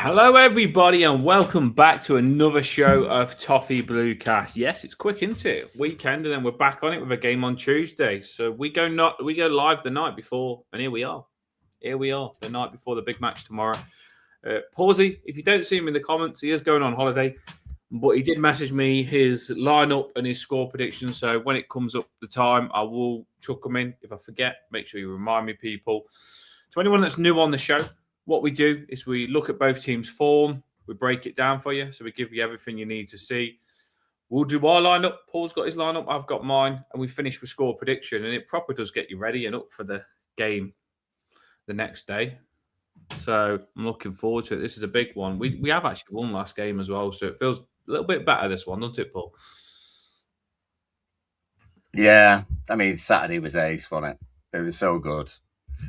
Hello, everybody, and welcome back to another show of Toffee Blue Cast. Yes, it's quick, isn't it? Weekend, and then we're back on it with a game on Tuesday. So we go live the night before, and here we are. Here we are, the night before the big match tomorrow. Pawsey, if you don't see him in the comments, he is going on holiday, but he did message me his lineup and his score prediction. So when it comes up the time, I will chuck them in. If I forget, make sure you remind me, people. To anyone that's new on the show, what we do is we look at both teams' form, we break it down for you, so we give you everything you need to see. We'll do our lineup. Paul's got his lineup, I've got mine, and we finish with score prediction. And it proper does get you ready and up for the game the next day. So I'm looking forward to it. This is a big one. We have actually won last game as well, so it feels a little bit better this one, doesn't it, Paul? Yeah, I mean, Saturday was ace, wasn't it? It was so good.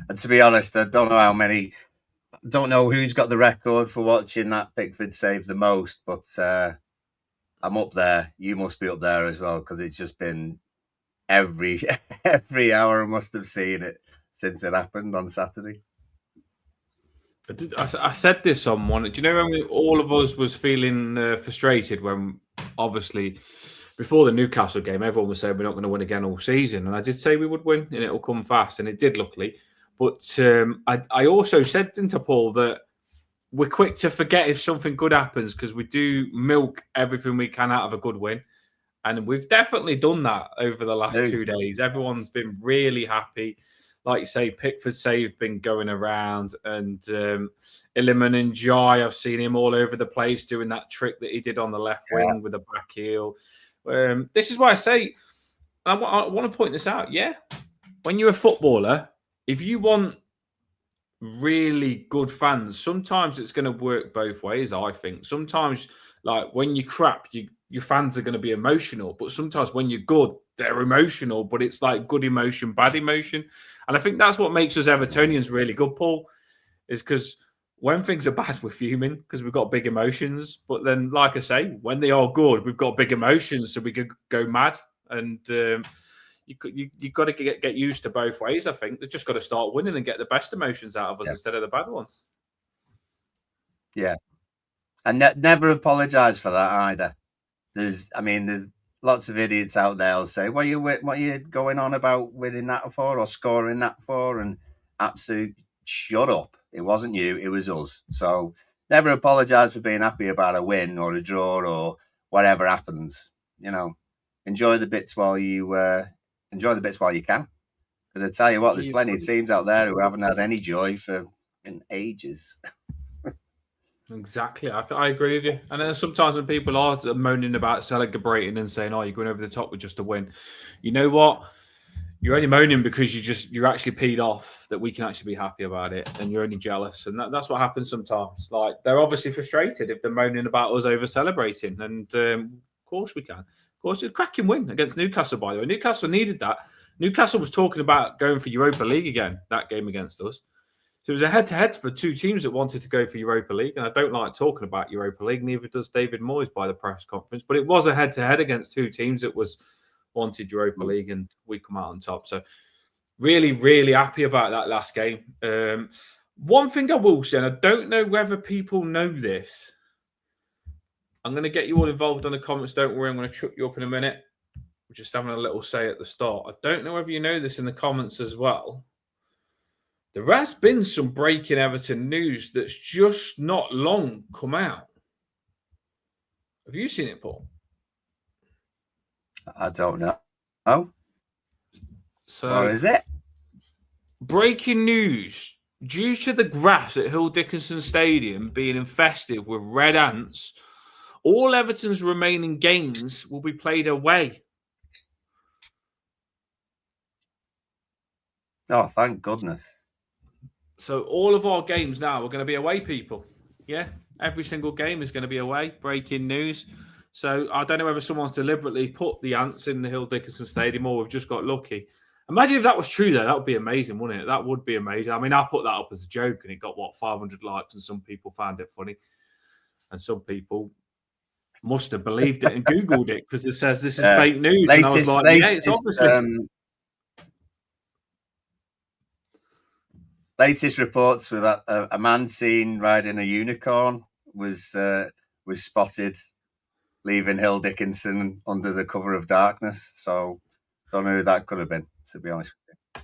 And to be honest, I don't know who's got the record for watching that Pickford save the most, but I'm up there. You must be up there as well, because it's just been every hour I must have seen it since it happened on Saturday. I said this on one. Do you know when all of us was feeling frustrated when, obviously, before the Newcastle game, everyone was saying we're not going to win again all season, and I did say we would win, and it'll come fast, and it did, luckily. But I also said to Paul that we're quick to forget if something good happens because we do milk everything we can out of a good win. And we've definitely done that over the last 2 days. Everyone's been really happy. Like you say, Pickford save been going around, and Illiman and Jai, I've seen him all over the place doing that trick that he did on the left wing with the back heel. This is why I say, I want to point this out. Yeah, when you're a footballer, if you want really good fans, sometimes it's going to work both ways, I think. Sometimes, like when you crap, your fans are going to be emotional, but sometimes when you're good, they're emotional, but it's like good emotion, bad emotion. And I think that's what makes us Evertonians really good, Paul, is because when things are bad, we're fuming because we've got big emotions. But then, like I say, when they are good, we've got big emotions, so we could go mad. And you've got to get used to both ways, I think. They've just got to start winning and get the best emotions out of us instead of the bad ones. Yeah. And never apologise for that either. There's lots of idiots out there will say, what are you going on about winning that for or scoring that for? And absolute shut up. It wasn't you, it was us. So never apologise for being happy about a win or a draw or whatever happens. You know, enjoy the bits while you can. Because I tell you what, there's plenty of teams out there who haven't had any joy for ages. Exactly. I agree with you. And then sometimes when people are moaning about celebrating and saying, oh, you're going over the top with just a win, you know what? You're only moaning because you're actually peed off that we can actually be happy about it, and you're only jealous. And that's what happens sometimes. Like, they're obviously frustrated if they're moaning about us over celebrating. And of course we can. Of course, it's a cracking win against Newcastle, by the way. Newcastle needed that. Newcastle was talking about going for Europa League again, that game against us. So it was a head-to-head for two teams that wanted to go for Europa League, and I don't like talking about Europa League, neither does David Moyes by the press conference, but it was a head-to-head against two teams that wanted Europa League, and we come out on top. So really, really happy about that last game. One thing I will say, and I don't know whether people know this, I'm going to get you all involved on the comments, don't worry, I'm going to chuck you up in a minute. We're just having a little say at the start. I don't know whether you know this in the comments as well. There has been some breaking Everton news that's just not long come out. Have you seen it, Paul? I don't know. Oh? So, what is it? Breaking news. Due to the grass at Hill Dickinson Stadium being infested with red ants, all Everton's remaining games will be played away. Oh, thank goodness. So all of our games now are going to be away, people. Yeah, every single game is going to be away. Breaking news. So I don't know whether someone's deliberately put the ants in the Hill Dickinson Stadium or we've just got lucky. Imagine if that was true, though. That would be amazing, wouldn't it? That would be amazing. I mean, I put that up as a joke and it got, 500 likes, and some people found it funny. And some people must have believed it and Googled it because it says this is fake news. And I was like, yeah, it's obviously... latest reports were that a man seen riding a unicorn was spotted leaving Hill Dickinson under the cover of darkness. So don't know who that could have been, to be honest with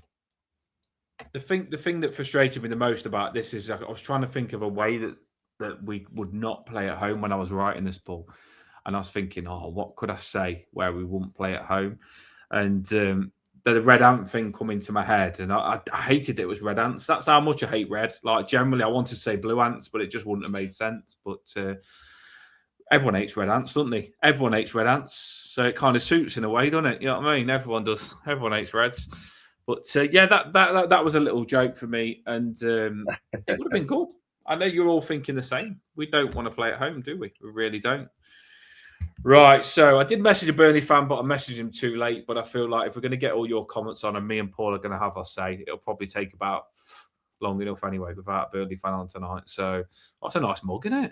The thing that frustrated me the most about this is I was trying to think of a way that we would not play at home when I was writing this, Paul. And I was thinking, oh, what could I say where we wouldn't play at home? And the red ant thing come into my head, and I hated it was red ants. That's how much I hate red. Like generally, I wanted to say blue ants, but it just wouldn't have made sense. But everyone hates red ants, don't they? Everyone hates red ants, so it kind of suits in a way, doesn't it? You know what I mean? Everyone does. Everyone hates reds. But yeah, that was a little joke for me, and it would have been good. I know you're all thinking the same. We don't want to play at home, do we? We really don't. Right, so I did message a Burnley fan, but I messaged him too late. But I feel like if we're going to get all your comments on, and me and Paul are going to have our say, it'll probably take about long enough anyway without a Burnley fan on tonight. So that's a nice mug, isn't it?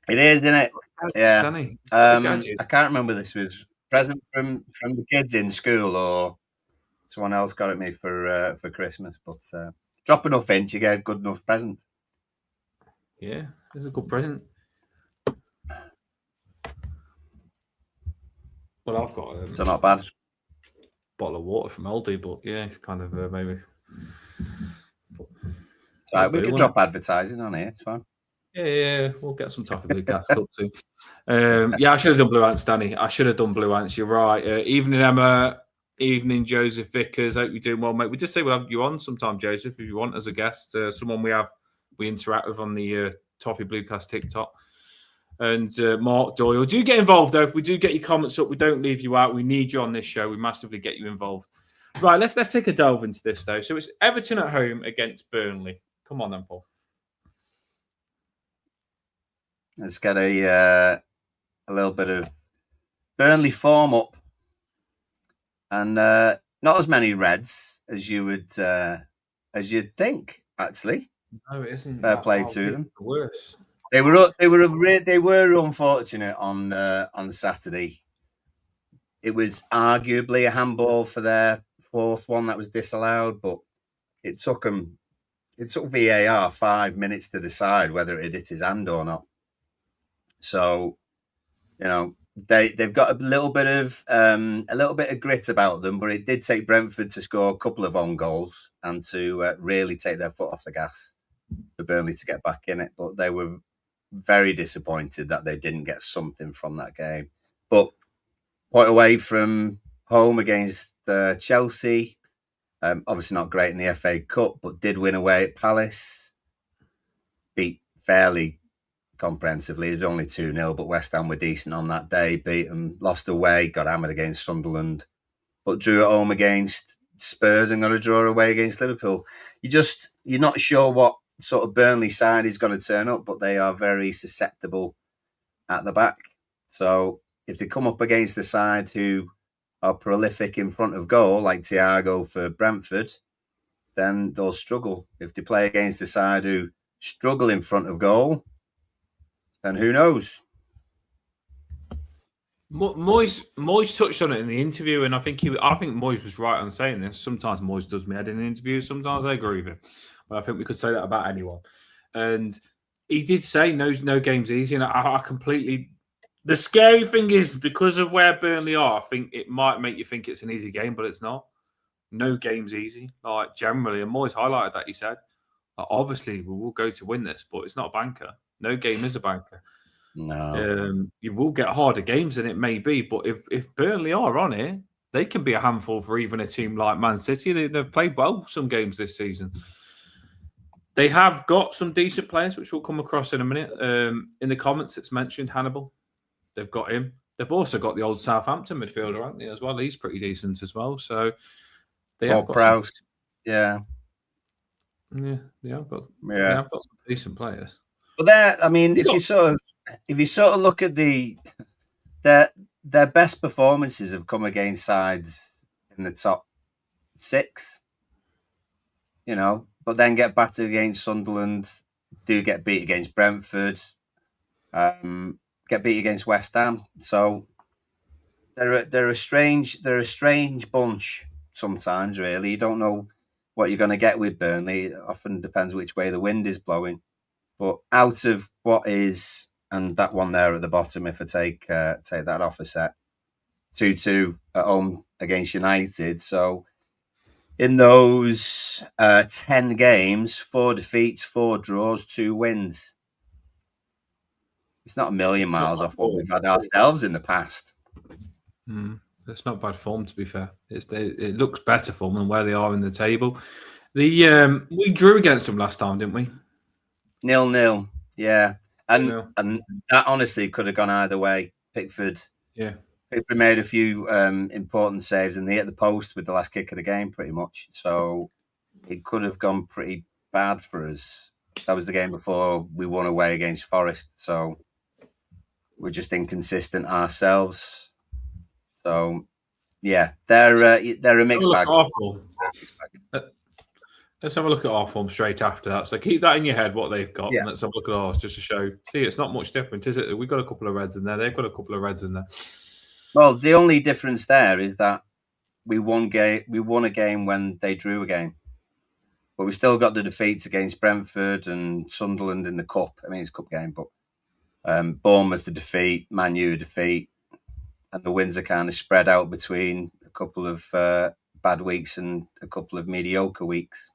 It is, isn't it? Yeah. I can't remember this was present from the kids in school or someone else got it me for Christmas. But drop enough in, you get a good enough present. Yeah, it's a good present. Well, I've got so not bad. Bottle of water from Aldi, but yeah, it's kind of maybe. Right, we could drop advertising on here. It's fine. Yeah, we'll get some Toffee Blue gas up soon. Yeah, I should have done Blue Ants, Danny. I should have done Blue Ants. You're right. Evening, Emma. Evening, Joseph Vickers. Hope you're doing well, mate. We just say we'll have you on sometime, Joseph, if you want as a guest. Someone we interact with on the Toffee Bluecast TikTok. And Mark Doyle. Do get involved, though. We do get your comments up. We don't leave you out. We need you on this show. We massively get you involved. Right, let's take a delve into this, though. So it's Everton at home against Burnley. Come on, then, Paul. Let's get a little bit of Burnley form up. And not as many reds as you would as you'd think, actually. No, it isn't. Fair play to them. Worse. They were unfortunate on Saturday. It was arguably a handball for their fourth one that was disallowed, but it took VAR 5 minutes to decide whether it hit his hand or not. So, you know, they've got a little bit of grit about them, but it did take Brentford to score a couple of own goals and to really take their foot off the gas for Burnley to get back in it. But they were very disappointed that they didn't get something from that game. But point away from home against Chelsea, obviously not great in the FA Cup, but did win away at Palace. Beat fairly comprehensively. It was only 2-0, but West Ham were decent on that day. Beat them, lost away, got hammered against Sunderland, but drew at home against Spurs and got a draw away against Liverpool. You're not sure what sort of Burnley side is going to turn up, but they are very susceptible at the back. So if they come up against the side who are prolific in front of goal, like Thiago for Brentford, then they'll struggle. If they play against the side who struggle in front of goal, then who knows? Moyes touched on it in the interview, and I think Moyes was right on saying this. Sometimes Moyes does me head in interviews. Sometimes I agree with him, but I think we could say that about anyone. And he did say no game's easy, and I completely. The scary thing is because of where Burnley are, I think it might make you think it's an easy game, but it's not. No game's easy, like generally, and Moyes highlighted that. He said, obviously, we will go to win this, but it's not a banker. No game is a banker. No. You will get harder games than it may be, but if Burnley are on it, they can be a handful for even a team like Man City. They've played well some games this season. They have got some decent players, which we'll come across in a minute. In the comments, it's mentioned Hannibal. They've got him. They've also got the old Southampton midfielder, haven't they, as well? He's pretty decent as well. So they have got Prowse. Yeah, they have got some decent players. But if you sort of look at their best performances have come against sides in the top 6, you know, but then get battered against Sunderland, do get beat against Brentford, get beat against West Ham. So they're a strange bunch. sometimes, really. You don't know what you're going to get with Burnley. It often depends which way the wind is blowing. But out of what is, and that one there at the bottom, if I take that off a set, 2-2 at home against United. So in those 10 games, 4 defeats, 4 draws, 2 wins. It's not a million miles off what we've had ourselves in the past. That's not bad form, to be fair. It looks better for them than where they are in the table. We drew against them last time, didn't we? 0-0, yeah. And that honestly could have gone either way. Pickford made a few important saves, and they hit the post with the last kick of the game, pretty much. So it could have gone pretty bad for us. That was the game before we won away against Forest. So we're just inconsistent ourselves. So yeah, they're a mixed bag. Let's have a look at our form straight after that. So keep that in your head, what they've got, and let's have a look at ours just to show. See, it's not much different, is it? We've got a couple of reds in there. They've got a couple of reds in there. Well, the only difference there is that we won a game when they drew a game, but we still got the defeats against Brentford and Sunderland in the cup. I mean, it's a cup game, but Bournemouth a defeat, Man U a defeat, and the wins are kind of spread out between a couple of bad weeks and a couple of mediocre weeks.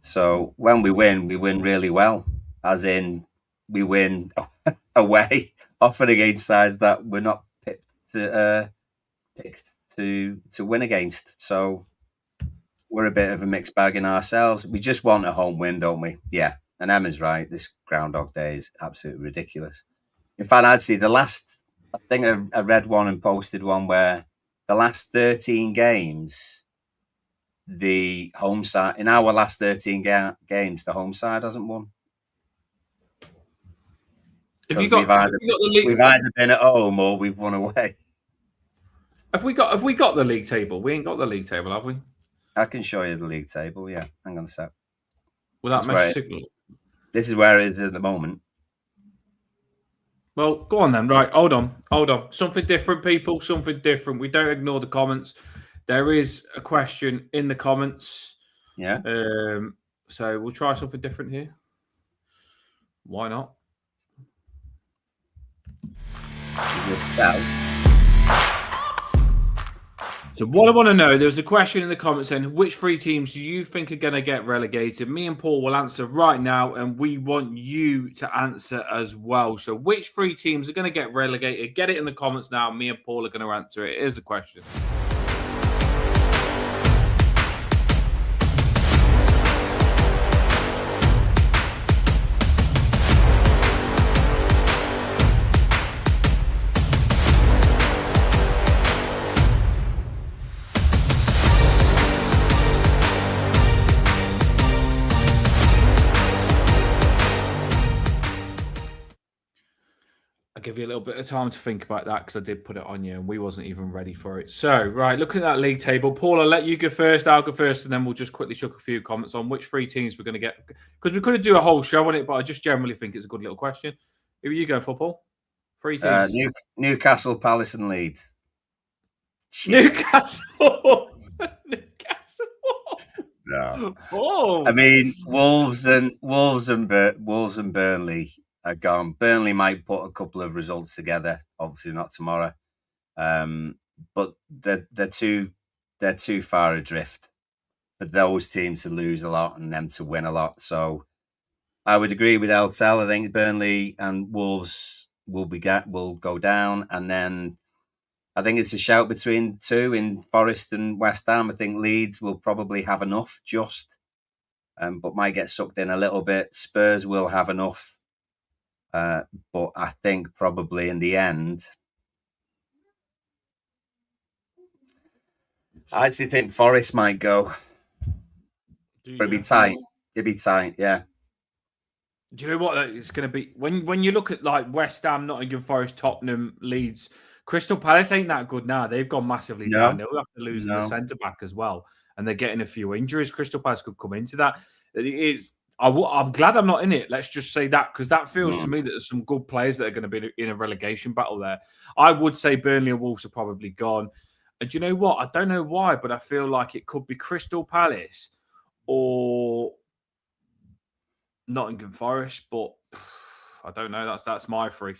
So when we win really well, as in we win away, often against sides that we're not picked to win against. So we're a bit of a mixed bag in ourselves. We just want a home win, don't we? Yeah. And Emma's right. This Groundhog Day is absolutely ridiculous. In fact, I'd say I think I read one and posted one where the last 13 games, the home side, in our last 13 games, the home side hasn't won. We've either been at home or we've won away. Have we got the league table? We ain't got the league table, have we? I can show you the league table, yeah. Hang on a sec. Without mesh signal. This is where it is at the moment. Well, go on then. Right, hold on. Something different, people. Something different. We don't ignore the comments. There is a question in the comments. Yeah. So we'll try something different here. Why not? Is this out? So what I want to know, there's a question in the comments saying, which 3 teams do you think are going to get relegated? Me and Paul will answer right now, and we want you to answer as well. So which 3 teams are going to get relegated? Get it in the comments now. Me and Paul are going to answer it. Here's a question. Give you a little bit of time to think about that because I did put it on you and we wasn't even ready for it. So, right, looking at that league table, Paul, I'll let you go first. I'll go first, and then we'll just quickly chuck a few comments on which 3 teams we're going to get, because we could do a whole show on it, but I just generally think it's a good little question. Who are you going for, Paul? 3 teams. Newcastle, Palace, and Leeds. Newcastle. No. Oh. I mean, Wolves and Burnley are gone. Burnley might put a couple of results together. Obviously, not tomorrow, but they're too far adrift for those teams to lose a lot and them to win a lot. So, I would agree with LTL. I think Burnley and Wolves will go down, and then I think it's a shout between 2 in Forest and West Ham. I think Leeds will probably have enough, but might get sucked in a little bit. Spurs will have enough. But I think probably in the end, I actually think Forest might go. But it'd be tight. Yeah. Do you know what it's going to be? When you look at like West Ham, Nottingham Forest, Tottenham, Leeds, Crystal Palace ain't that good now. They've gone massively down. They'll have to lose the centre back as well, and they're getting a few injuries. Crystal Palace could come into that. I'm glad I'm not in it. Let's just say that, because that feels to me that there's some good players that are going to be in a relegation battle there. I would say Burnley and Wolves are probably gone. And do you know what? I don't know why, but I feel like it could be Crystal Palace or Nottingham Forest, but I don't know. That's my three.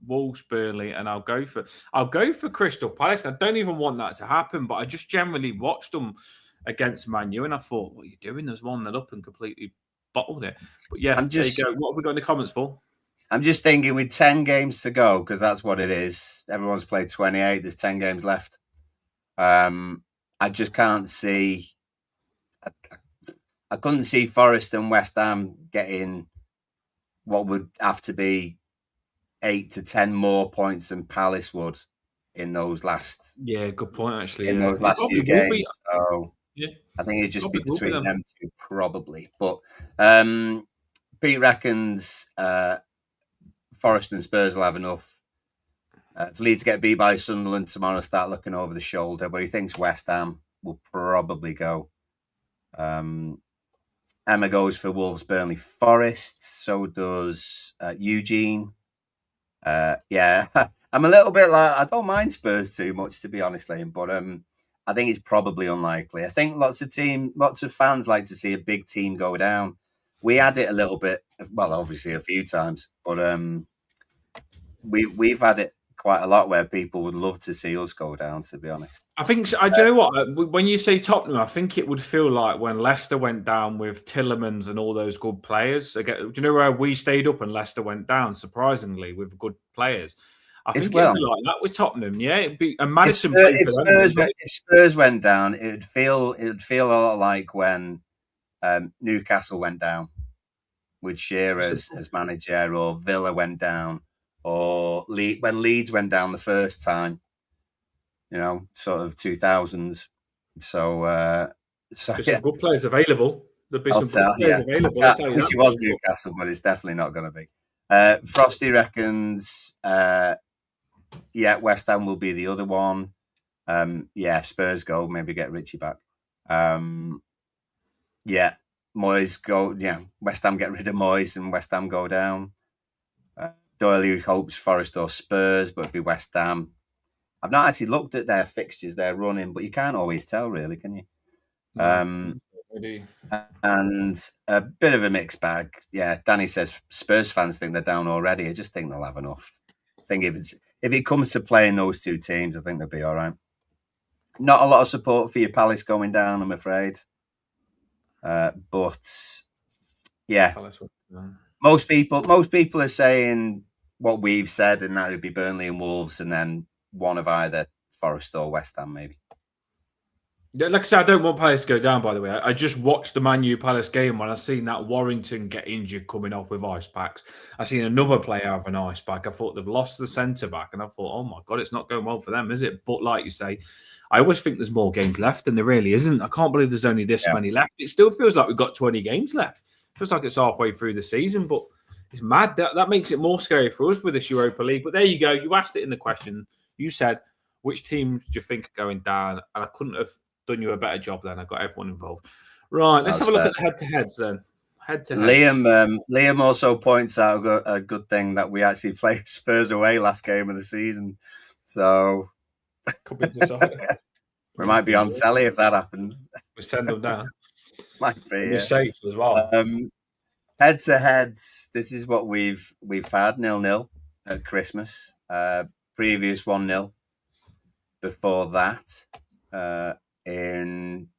Wolves, Burnley, and I'll go for Crystal Palace. I don't even want that to happen, but I just generally watched them against Man U, and I thought, what are you doing? There's 1-0 up and completely bottled it. But yeah, there you go. What have we got in the comments, Paul? I'm just thinking with 10 games to go, because that's what it is. Everyone's played 28. There's 10 games left. I just can't see. I couldn't see Forest and West Ham getting what would have to be 8 to 10 more points than Palace would in those last. Yeah, good point. Actually, in those last few games. So yeah, I think it'd just be between them two, probably. But Pete reckons Forest and Spurs will have enough. If Leeds get beat by Sunderland tomorrow, start looking over the shoulder. But he thinks West Ham will probably go. Emma goes for Wolves, Burnley, Forest. So does Eugene. Yeah, I'm a little bit like, I don't mind Spurs too much, to be honest, Liam, but I think it's probably unlikely. I think lots of fans like to see a big team go down. We had it a little bit, well, obviously a few times, but we've had it quite a lot where people would love to see us go down, to be honest. I think, do you know what? When you say Tottenham, I think it would feel like when Leicester went down with Tillemans and all those good players. Again, do you know where we stayed up and Leicester went down, surprisingly, with good players? I think it'd be like that with Tottenham, yeah. It'd be a Madison. If Spurs went down, it would feel a lot like when Newcastle went down with Shearer as manager, or Villa went down, or when Leeds went down the first time. You know, sort of 2000s. So there's some good players available. There'll be some good players available. I wish it was Newcastle, but it's definitely not going to be. Frosty reckons, West Ham will be the other one. If Spurs go, maybe get Richie back. Moyes go. Yeah, West Ham get rid of Moyes and West Ham go down. Doyle hopes Forest or Spurs, but it'd be West Ham. I've not actually looked at their fixtures, their running, but you can't always tell, really, can you? And a bit of a mixed bag. Yeah, Danny says Spurs fans think they're down already. I just think they'll have enough. I think if it comes to playing those two teams, I think they'll be all right. Not a lot of support for your Palace going down, I'm afraid. But yeah, most people are saying what we've said, and that would be Burnley and Wolves, and then one of either Forest or West Ham, maybe. Like I said, I don't want Palace to go down, by the way. I just watched the Man U Palace game when I seen that Warrington get injured coming off with ice packs. I seen another player have an ice pack. I thought they've lost the centre back, and I thought, oh my God, it's not going well for them, is it? But like you say, I always think there's more games left, and there really isn't. I can't believe there's only this many left. It still feels like we've got 20 games left. It feels like it's halfway through the season, but it's mad. That makes it more scary for us with this Europa League. But there you go. You asked it in the question. You said, which teams do you think are going down? And I couldn't have done you a better job then. I got everyone involved. Right, let's have a look at the head-to-heads then. Liam also points out a good thing that we actually played Spurs away last game of the season. So could be decided. We might be on telly if that happens. We send them down. Might be. We're safe as well. Head-to-heads, this is what we've had, 0-0 at Christmas. Previous 1-0 before that. In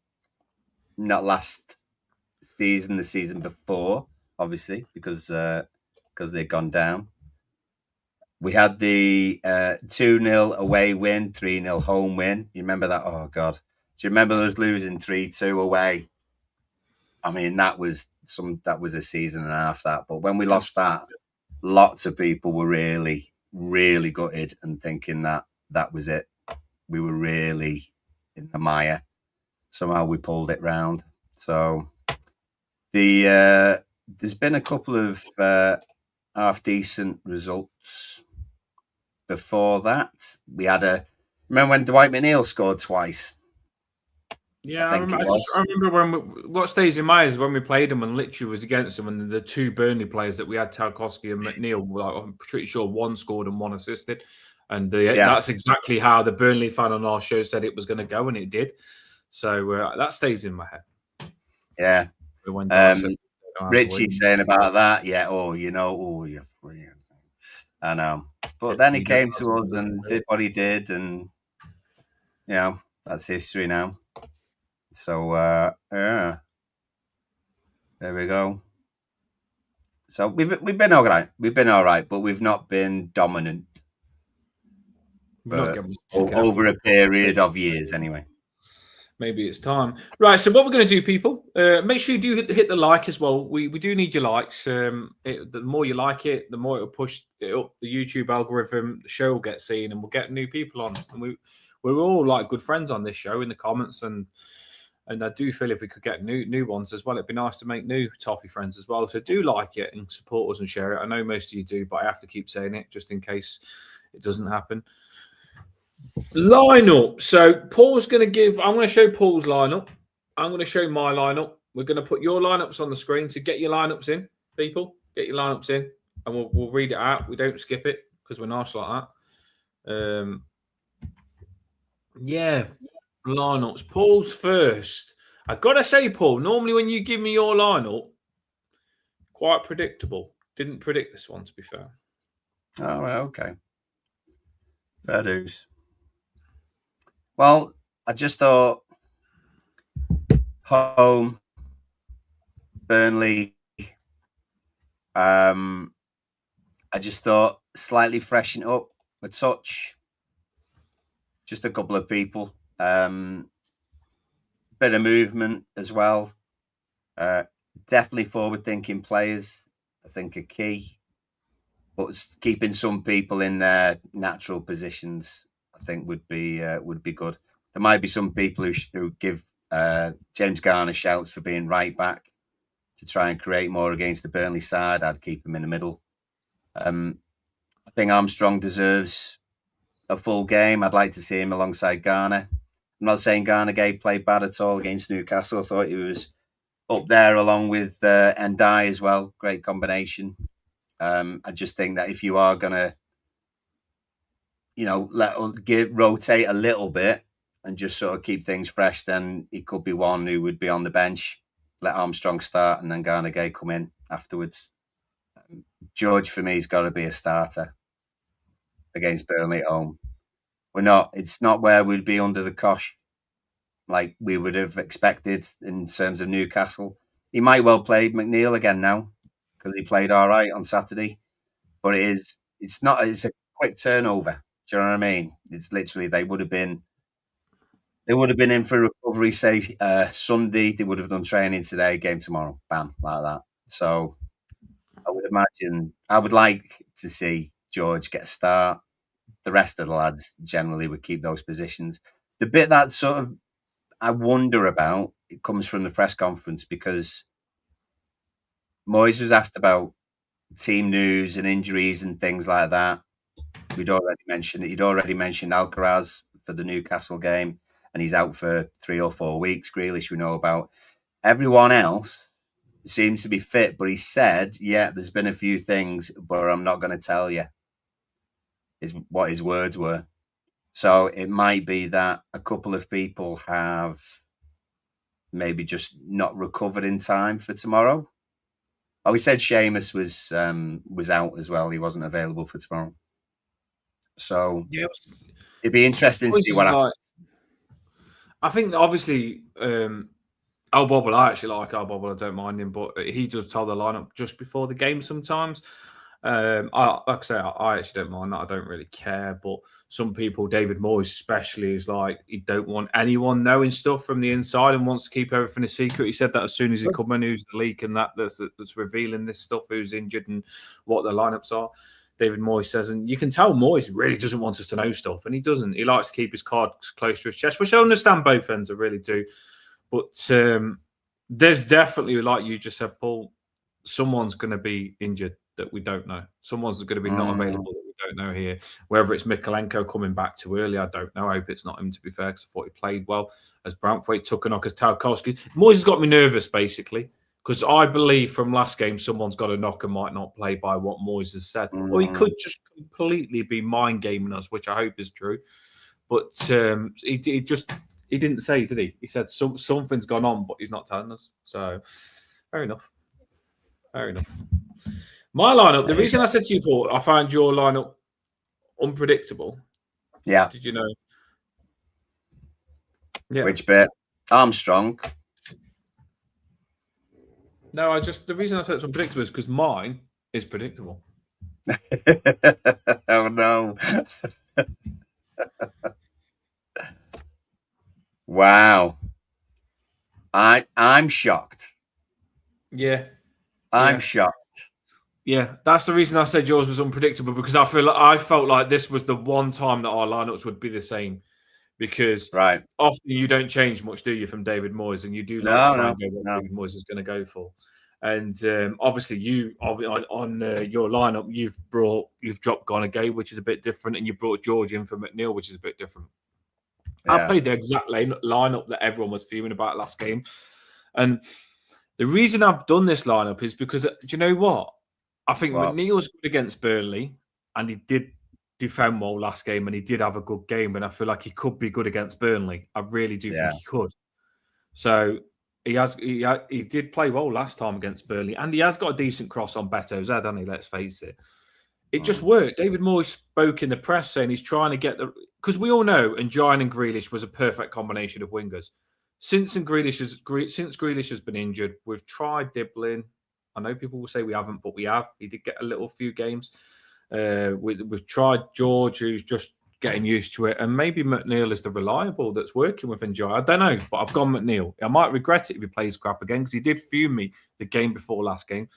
not last season, the season before, obviously, because they'd gone down. We had the 2-0 away win, 3-0 home win. You remember that? Oh God, do you remember us losing 3-2 away? I mean, that was a season and a half. That, but when we lost that, lots of people were really, really gutted and thinking that was it. We were really in the mire. Somehow we pulled it round. So there's been a couple of half decent results before that. We had remember when Dwight McNeil scored twice? Yeah, I remember what stays in mind is when we played them and literally was against them, and the two Burnley players that we had, Tarkowski and McNeil, I'm pretty sure one scored and one assisted. And that's exactly how the Burnley fan on our show said it was going to go, and it did. So that stays in my head. Yeah. Richie saying about that, you're free. I know. But then he came to us and did what he did, and that's history now. So there we go. So we've been all right. We've been all right, but we've not been dominant over a period of years, anyway. Maybe it's time. Right, so what we're going to do, people, make sure you do hit the like as well. We do need your likes. The more you like it, the more it'll push it up the YouTube algorithm. The show will get seen, and we'll get new people on. And we're all like good friends on this show in the comments, and I do feel if we could get new ones as well, it'd be nice to make new Toffee friends as well. So do like it and support us and share it. I know most of you do, but I have to keep saying it just in case it doesn't happen. Lineup. So Paul's going to I'm going to show Paul's lineup. I'm going to show my lineup. We're going to put your lineups on the screen. So get your lineups in, people. Get your lineups in, and we'll read it out. We don't skip it because we're nice like that. Lineups. Paul's first. I got to say, Paul, normally when you give me your lineup, quite predictable. Didn't predict this one, to be fair. Oh, okay. Fair dues. Well, I just thought home, Burnley. I just thought slightly freshen up a touch. Just a couple of people. Bit of movement as well. Definitely forward-thinking players, I think, are key. But keeping some people in their natural positions, I think, would be good. There might be some people who give James Garner shouts for being right back to try and create more against the Burnley side. I'd keep him in the middle. I think Armstrong deserves a full game. I'd like to see him alongside Garner. I'm not saying Garner played bad at all against Newcastle. I thought he was up there along with Ndiaye as well. Great combination. I just think that if you are going to, rotate a little bit and just sort of keep things fresh, then it could be one who would be on the bench. Let Armstrong start and then Garner come in afterwards. George, for me, has got to be a starter against Burnley at home. It's not where we'd be under the cosh like we would have expected in terms of Newcastle. He might well play McNeil again now because he played all right on Saturday, but it's a quick turnover. Do you know what I mean? It's literally they would have been in for recovery, say Sunday. They would have done training today, game tomorrow, bam, like that. So I would imagine I would like to see George get a start. The rest of the lads generally would keep those positions. The bit that sort of I wonder about, it comes from the press conference because Moyes was asked about team news and injuries and things like that. He'd already mentioned Alcaraz for the Newcastle game, and he's out for 3 or 4 weeks. Grealish, we know about. Everyone else seems to be fit, but he said, there's been a few things, but I'm not going to tell you, is what his words were. So it might be that a couple of people have maybe just not recovered in time for tomorrow. Oh, he said Seamus was out as well. He wasn't available for tomorrow. So it'd be interesting to see what happens. I think obviously Al Bobble, I actually like Al Bobble. I don't mind him, but he does tell the lineup just before the game sometimes. Like I say, I actually don't mind that. I don't really care. But some people, David Moyes especially, is like he don't want anyone knowing stuff from the inside and wants to keep everything a secret. He said that as soon as he come in, who's the leak and that's revealing this stuff, who's injured and what their lineups are. David Moyes says, and you can tell Moyes really doesn't want us to know stuff, and he doesn't. He likes to keep his cards close to his chest, which I understand both ends, I really do. But there's definitely, like you just said, Paul, someone's going to be injured that we don't know. Someone's going to be not available that we don't know here. Whether it's Mikalenko coming back too early, I don't know. I hope it's not him, to be fair, because I thought he played well as Brantwaite, Tuckernock, as Tarkowski. Moyes has got me nervous, basically, Because I believe from last game, someone's got a knock and might not play by what Moyes has said. Or he could just completely be mind gaming us, which I hope is true. But he didn't say, did he? He said something's gone on, but he's not telling us. So, fair enough. Fair enough. My lineup, the reason I said to you, Paul, I found your lineup unpredictable. Yeah. Did you know? Yeah. Which bit? Armstrong. No, the reason I said it's unpredictable is because mine is predictable. Oh no. Wow. I'm shocked. Yeah. I'm shocked. Yeah, that's the reason I said yours was unpredictable, because I felt like this was the one time that our lineups would be the same, because often you don't change much, do you, from David Moyes, and you do like to try and go what David Moyes is going to go for. And obviously, you on your lineup, you've dropped Gonagay, which is a bit different, and you brought George in for McNeil, which is a bit different. Yeah. I played the exact lineup that everyone was fuming about last game, and the reason I've done this lineup is because, do you know what? I think McNeil was good against Burnley, and he did defend well last game, and he did have a good game, and I feel like he could be good against Burnley. I really do think he could. So he did play well last time against Burnley, and he has got a decent cross on Beto's head, hasn't he? Let's face it. It just worked. David Moyes spoke in the press saying he's trying to get because we all know Ndiaye and Grealish was a perfect combination of wingers. Since Grealish has been injured, we've tried Dibbling. I know people will say we haven't, but we have. He did get a few games. We've tried George, who's just getting used to it, and maybe McNeil is the reliable that's working with Ndiaye. I don't know, but I've gone McNeil. I might regret it if he plays crap again, because he did fume me the game before last game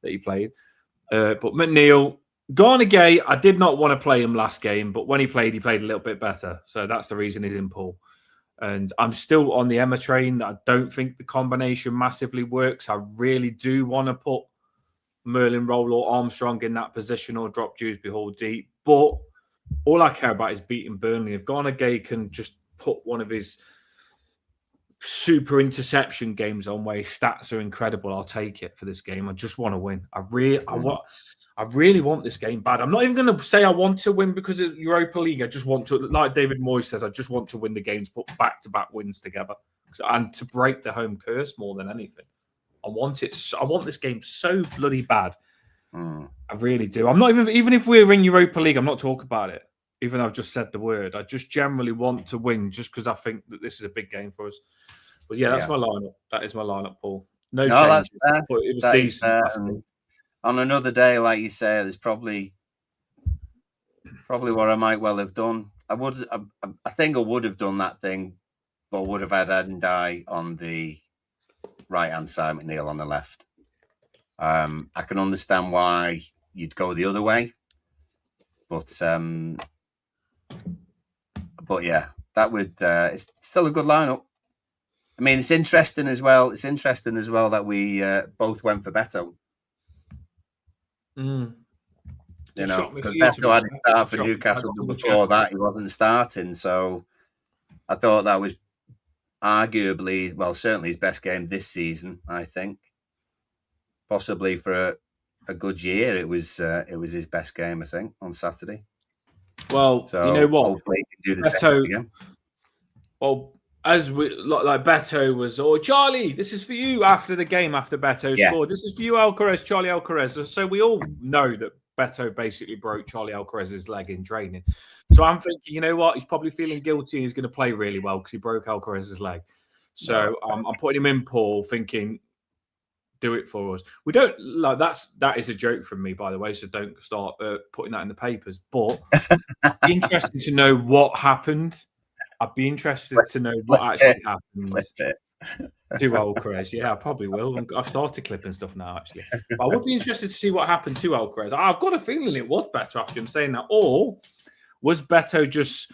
that he played. But McNeil, Gonagay, I did not want to play him last game, but when he played a little bit better. So that's the reason he's in Paul. And I'm still on the Emma train. I don't think the combination massively works. I really do want to put Merlin Roll or Armstrong in that position, or drop Dewsbury Hall deep. But all I care about is beating Burnley. If Gonagay can just put one of his super interception games on where his stats are incredible, I'll take it for this game. I just want to win. I really want this game bad. I'm not even going to say I want to win because of Europa League. I just want to, like David Moyes says, I just want to win the games, put back-to-back wins together, and to break the home curse more than anything. I want this game so bloody bad. I really do. I'm not even if we're in Europa League, I'm not talking about it. Even though I've just said the word, I just generally want to win, just because I think that this is a big game for us. But that's my lineup. That is my lineup, Paul. No change. That's fair. But it was decent. On another day, like you say, there's probably what I might well have done. I think I would have done that thing, but would have had Ndiaye on the right-hand side, McNeil on the left. I can understand why you'd go the other way, but yeah, that would it's still a good lineup. I mean, it's interesting as well. That we both went for Beto. You know, because Beto had to start for Newcastle, but before that he wasn't starting. So I thought that was arguably, well, certainly his best game this season. I think possibly for a good year, it was his best game. I think on Saturday. Well, so you know what? Hopefully he can do the same again. Well, as we like Beto was, Charlie, this is for you after the game, after Beto scored. This is for you, Alcaraz, Charlie Alcaraz. So we all know that Beto basically broke Charlie Alcaraz's leg in training. So I'm thinking, you know what? He's probably feeling guilty. He's going to play really well because he broke Alcaraz's leg. So I'm putting him in, Paul, thinking, do it for us. We don't like that is a joke from me, by the way. So don't start putting that in the papers. But interesting to know what happened. I'd be interested to know what actually happened to Alcaraz. Yeah, I probably will. I've started clipping stuff now, actually. But I would be interested to see what happened to Alcaraz. I've got a feeling it was Beto after him saying that. Or was Beto just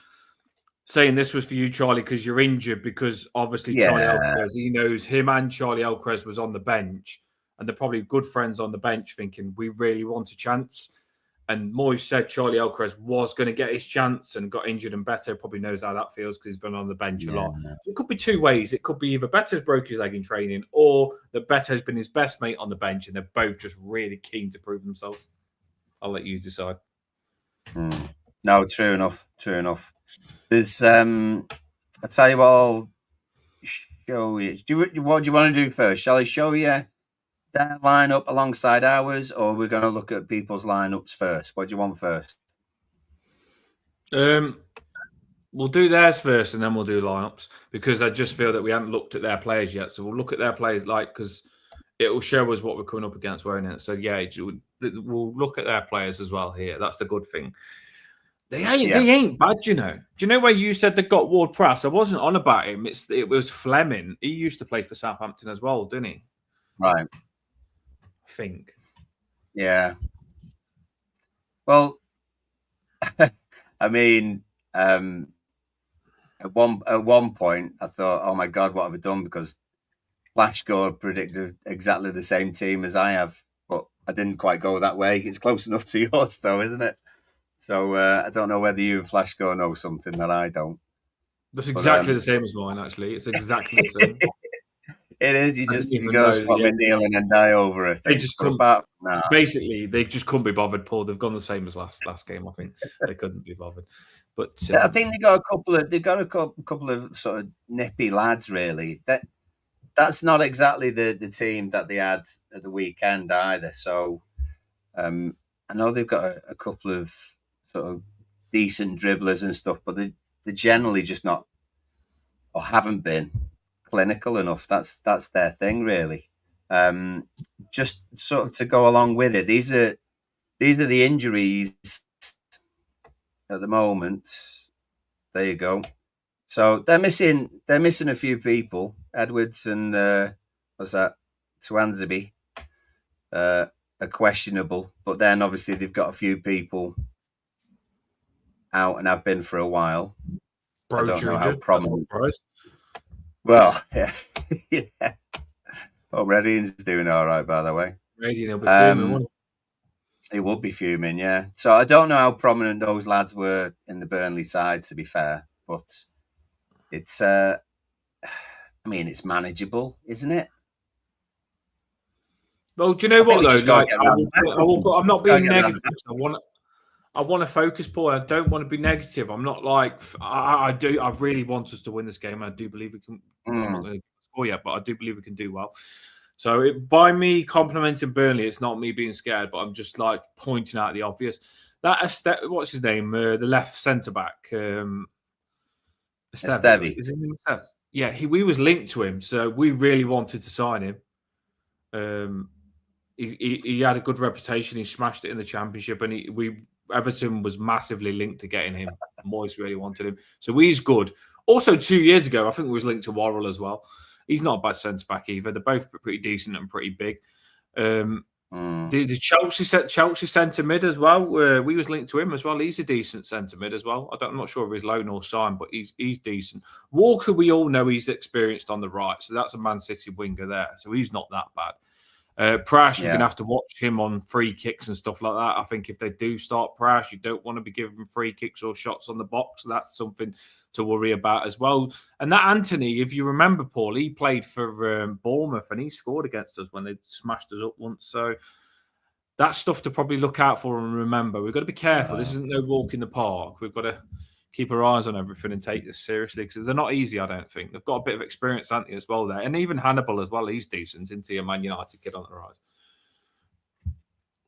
saying this was for you, Charlie, because you're injured? Because obviously Charlie Alcaraz, he knows him and Charlie Alcaraz was on the bench, and they're probably good friends on the bench thinking, we really want a chance. And Moyes said Charlie Elcrest was going to get his chance and got injured, and Beto probably knows how that feels because he's been on the bench a lot. So it could be two ways. It could be either Beto's broke his leg in training, or that Beto's been his best mate on the bench and they're both just really keen to prove themselves. I'll let you decide. No, true enough. There's, I tell you what, I'll show you. What do you want to do first? Shall I show you their lineup alongside ours, or we're going to look at people's lineups first? What do you want first? We'll do theirs first, and then we'll do lineups, because I just feel that we haven't looked at their players yet. So we'll look at their players, because it will show us what we're coming up against, won't it? So yeah, we'll look at their players as well here. That's the good thing. They ain't bad, you know. Do you know where you said they got Ward-Prowse? I wasn't on about him. It was Fleming. He used to play for Southampton as well, didn't he? Right. I think. Yeah. Well, I mean, at one point, I thought, "Oh my God, what have I done?" Because Flashcore predicted exactly the same team as I have, but I didn't quite go that way. It's close enough to yours, though, isn't it? So I don't know whether you and Flashcore know something that I don't. That's exactly the same as mine, actually. It's exactly the same. It is. You go swap me kneeling and die over it. They just couldn't. Basically, they just couldn't be bothered, Paul. They've gone the same as last game. I think they couldn't be bothered. But I think they got a couple of sort of nippy lads. Really, that's not exactly the team that they had at the weekend either. So I know they've got a couple of sort of decent dribblers and stuff, but they're generally just not, or haven't been, clinical enough. That's their thing, really. Just sort of to go along with it, these are the injuries at the moment. There you go. So they're missing a few people. Edwards and what's that? Swansea are questionable, but then obviously they've got a few people out and have been for a while. I don't know how prominent. Well, yeah. Yeah. Oh, Redian's doing all right, by the way. Redian will be fuming, he would be fuming, yeah. So I don't know how prominent those lads were in the Burnley side, to be fair, but it's, I mean, it's manageable, isn't it? Well, do you know what though? Like, I'm not being negative. I want to focus, Paul. I don't want to be negative. I'm not like I do. I really want us to win this game. I do believe we can. I'm not going to score yet, but I do believe we can do well. So by me complimenting Burnley, it's not me being scared, but I'm just like pointing out the obvious. What's his name? The left centre back, Esteve. Yeah, we was linked to him, so we really wanted to sign him. He had a good reputation. He smashed it in the Championship, and Everton was massively linked to getting him. Moyes really wanted him, so he's good. Also, 2 years ago, I think we was linked to Worrell as well. He's not a bad centre back either. They're both pretty decent and pretty big. The Chelsea centre mid as well. We was linked to him as well. He's a decent centre mid as well. I'm not sure if he's loan or signed, but he's decent. Walker, we all know he's experienced on the right, so that's a Man City winger there. So he's not that bad. Prash, you're going to have to watch him on free kicks and stuff like that. I think if they do start Prash, you don't want to be giving free kicks or shots on the box. That's something to worry about as well. And that Anthony, if you remember, Paul, he played for Bournemouth and he scored against us when they smashed us up once. So that's stuff to probably look out for and remember. We've got to be careful. This isn't no walk in the park. We've got to keep our eyes on everything and take this seriously because they're not easy, I don't think. They've got a bit of experience, haven't they, as well there. And even Hannibal as well, he's decent, isn't he? A Man United kid on the rise.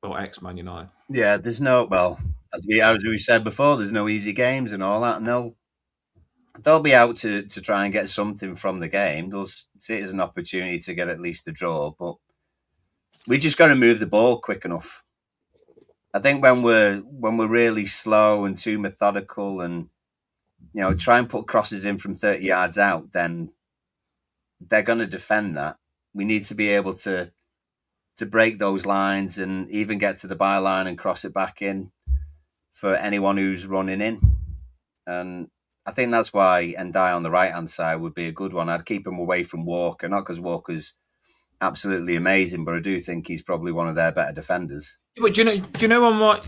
Well, ex-Man United. Yeah, there's no, well, as we said before, there's no easy games and all that. And they'll be out to try and get something from the game. They'll see it as an opportunity to get at least a draw. But we just got to move the ball quick enough. I think when we're really slow and too methodical and, you know, try and put crosses in from 30 yards out, then they're going to defend that. We need to be able to break those lines and even get to the byline and cross it back in for anyone who's running in. And I think that's why Ndiaye on the right-hand side would be a good one. I'd keep him away from Walker, not because Walker's absolutely amazing, but I do think he's probably one of their better defenders. But do you know on my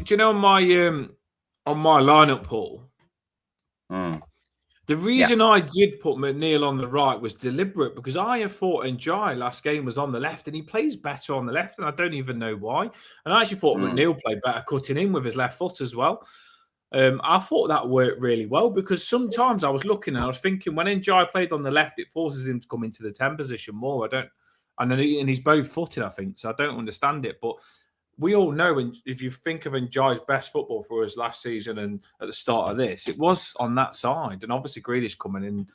lineup, Paul? The reason I did put McNeil on the right was deliberate because I thought Njai last game was on the left and he plays better on the left, and I don't even know why. And I actually thought McNeil played better cutting in with his left foot as well. I thought that worked really well because sometimes I was looking and I was thinking when Njai played on the left, it forces him to come into the 10 position more. And he's both footed, I think, so I don't understand it. But we all know, and if you think of Njai's best football for us last season and at the start of this, it was on that side. And obviously Grealish coming in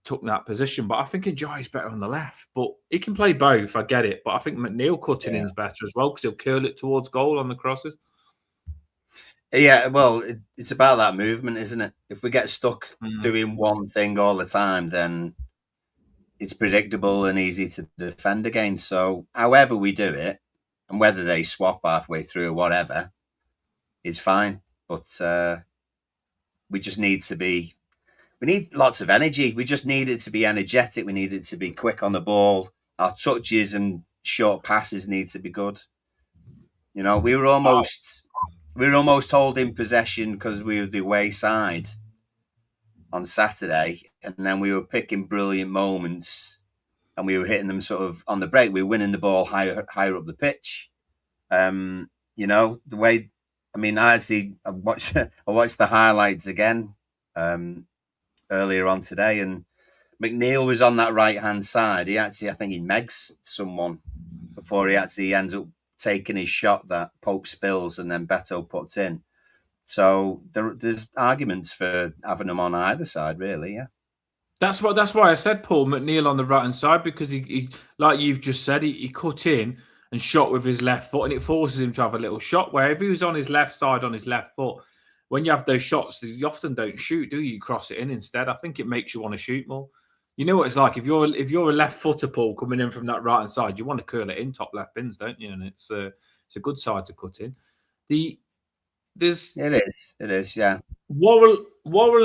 took that position. But I think Njai's better on the left. But he can play both, I get it. But I think McNeil cutting in is better as well because he'll curl it towards goal on the crosses. Yeah, well, it's about that movement, isn't it? If we get stuck doing one thing all the time, then it's predictable and easy to defend against. So however we do it, and whether they swap halfway through or whatever, is fine. But we just need to be... We need lots of energy. We just need it to be energetic. We need it to be quick on the ball. Our touches and short passes need to be good. You know, we were almost holding possession because we were the away side on Saturday, and then we were picking brilliant moments and we were hitting them sort of on the break. We were winning the ball higher up the pitch. You know, the way... I mean, I watched the highlights again earlier on today, and McNeil was on that right-hand side. He actually, I think he megs someone before he actually ends up taking his shot that Pope spills and then Beto puts in. So there's arguments for having him on either side, really, yeah. That's why I said Paul McNeil on the right-hand side, because he like you've just said, he cut in and shot with his left foot, and it forces him to have a little shot where if he was on his left side on his left foot, when you have those shots, you often don't shoot, do you? You cross it in instead. I think it makes you want to shoot more. You know what it's like if you're a left footer, Paul, coming in from that right hand side, you want to curl it in top left bins, don't you? And it's a good side to cut in. It is, yeah. Worrell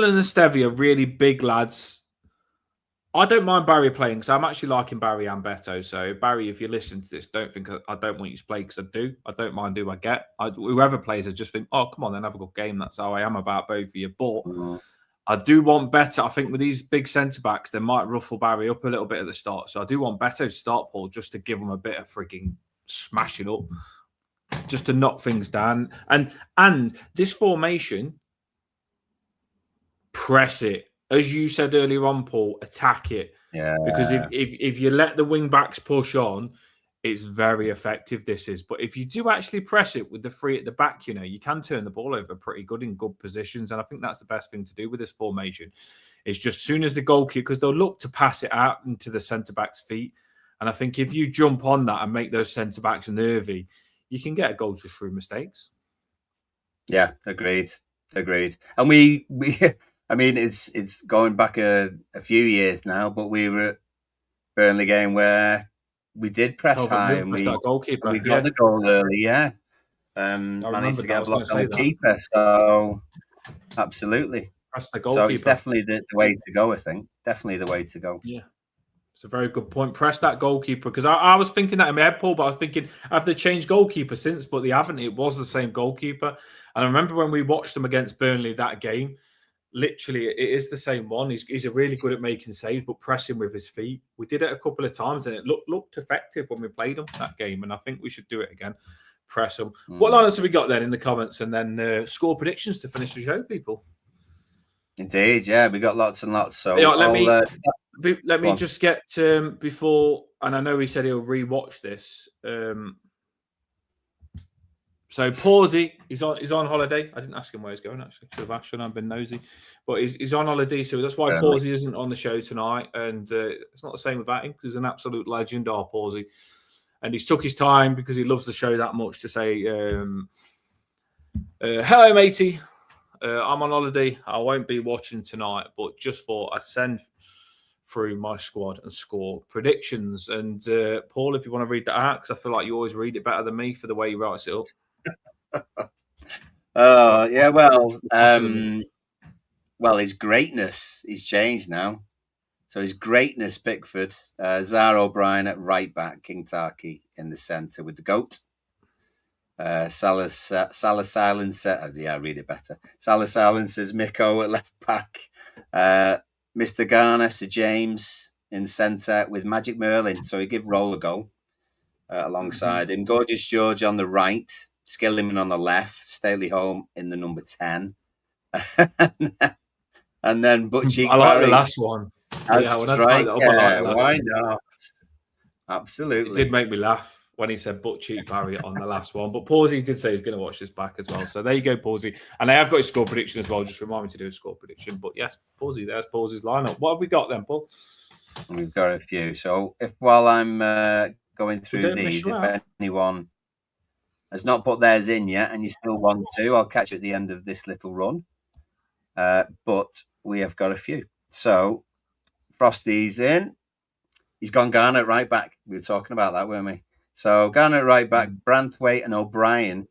and Estevia are really big lads. I don't mind Barry playing because I'm actually liking Barry and Beto. So Barry, if you listen to this, don't think I don't want you to play because I do. I don't mind who I get. Whoever plays, I just think, oh, come on, then have a good game. That's how I am about both of you. But I do want Beto. I think with these big centre backs, they might ruffle Barry up a little bit at the start. So I do want Beto to start, Paul, just to give him a bit of frigging smashing up, just to knock things down. And this formation, press it. As you said earlier on, Paul, attack it. Yeah. Because if you let the wing backs push on, it's very effective. This is, but if you do actually press it with the three at the back, you know you can turn the ball over pretty good in good positions, and I think that's the best thing to do with this formation. It's just as soon as the goalkeeper, because they'll look to pass it out into the centre back's feet, and I think if you jump on that and make those centre backs nervy, you can get a goal just through mistakes. Yeah, agreed. And we I mean, it's going back a few years now, but we were at Burnley game where we did press high and we got the goal early, yeah. Managed to get a block on the keeper, so absolutely. Press the goalkeeper. So it's definitely the way to go, I think. Definitely the way to go. Yeah. It's a very good point. Press that goalkeeper, because I was thinking that in my head, Paul, but I was thinking, have they changed goalkeeper since? But they haven't. It was the same goalkeeper. And I remember when we watched them against Burnley that game, literally, it is the same one. He's really good at making saves, but pressing with his feet. We did it a couple of times, and it looked effective when we played them that game. And I think we should do it again. Press them. What lineups have we got then in the comments? And then score predictions to finish the show, people. Indeed, yeah, we got lots and lots. So yeah, let me just get before, and I know he said he'll rewatch this. So Pawsey, he's on holiday. I didn't ask him where he's going, actually. Should have asked, and I've been nosy. But he's on holiday, so that's why Pawsey isn't on the show tonight. And it's not the same about him, because he's an absolute legend, our Pawsey. And he's took his time because he loves the show that much to say, hello, matey. I'm on holiday. I won't be watching tonight, but just thought I'd send through my squad and score predictions. And Paul, if you want to read that out, because I feel like you always read it better than me for the way he writes it up. Yeah, well, his greatness, he's changed now. So his greatness, Pickford, Zara O'Brien at right back, King Tarky in the centre with the GOAT. Salah Silencer, yeah, I read it better. Salah Silencer's Miko at left back. Mr. Garner, Sir James in centre with Magic Merlin. So he give Roll a goal alongside him. Gorgeous George on the right, Skilliman on the left, Staley Home in the number 10. And then Butchie I like Barry. the last one. Yeah, when I typed it up, I like the last why one. not? Absolutely. It did make me laugh when he said butt cheek Barry on the last one. But Pawsey did say he's going to watch this back as well. So there you go, Pawsey. And I have got his score prediction as well. Just remind me to do a score prediction. But yes, Pawsey, there's Pawsey's lineup. What have we got then, Paul? We've got a few. So while I'm going through these, if anyone has not put theirs in yet and you still want to, I'll catch you at the end of this little run. But we have got a few. So Frosty's in. He's gone Garner at right back. We were talking about that, weren't we? So Garner at right back, Branthwaite and O'Brien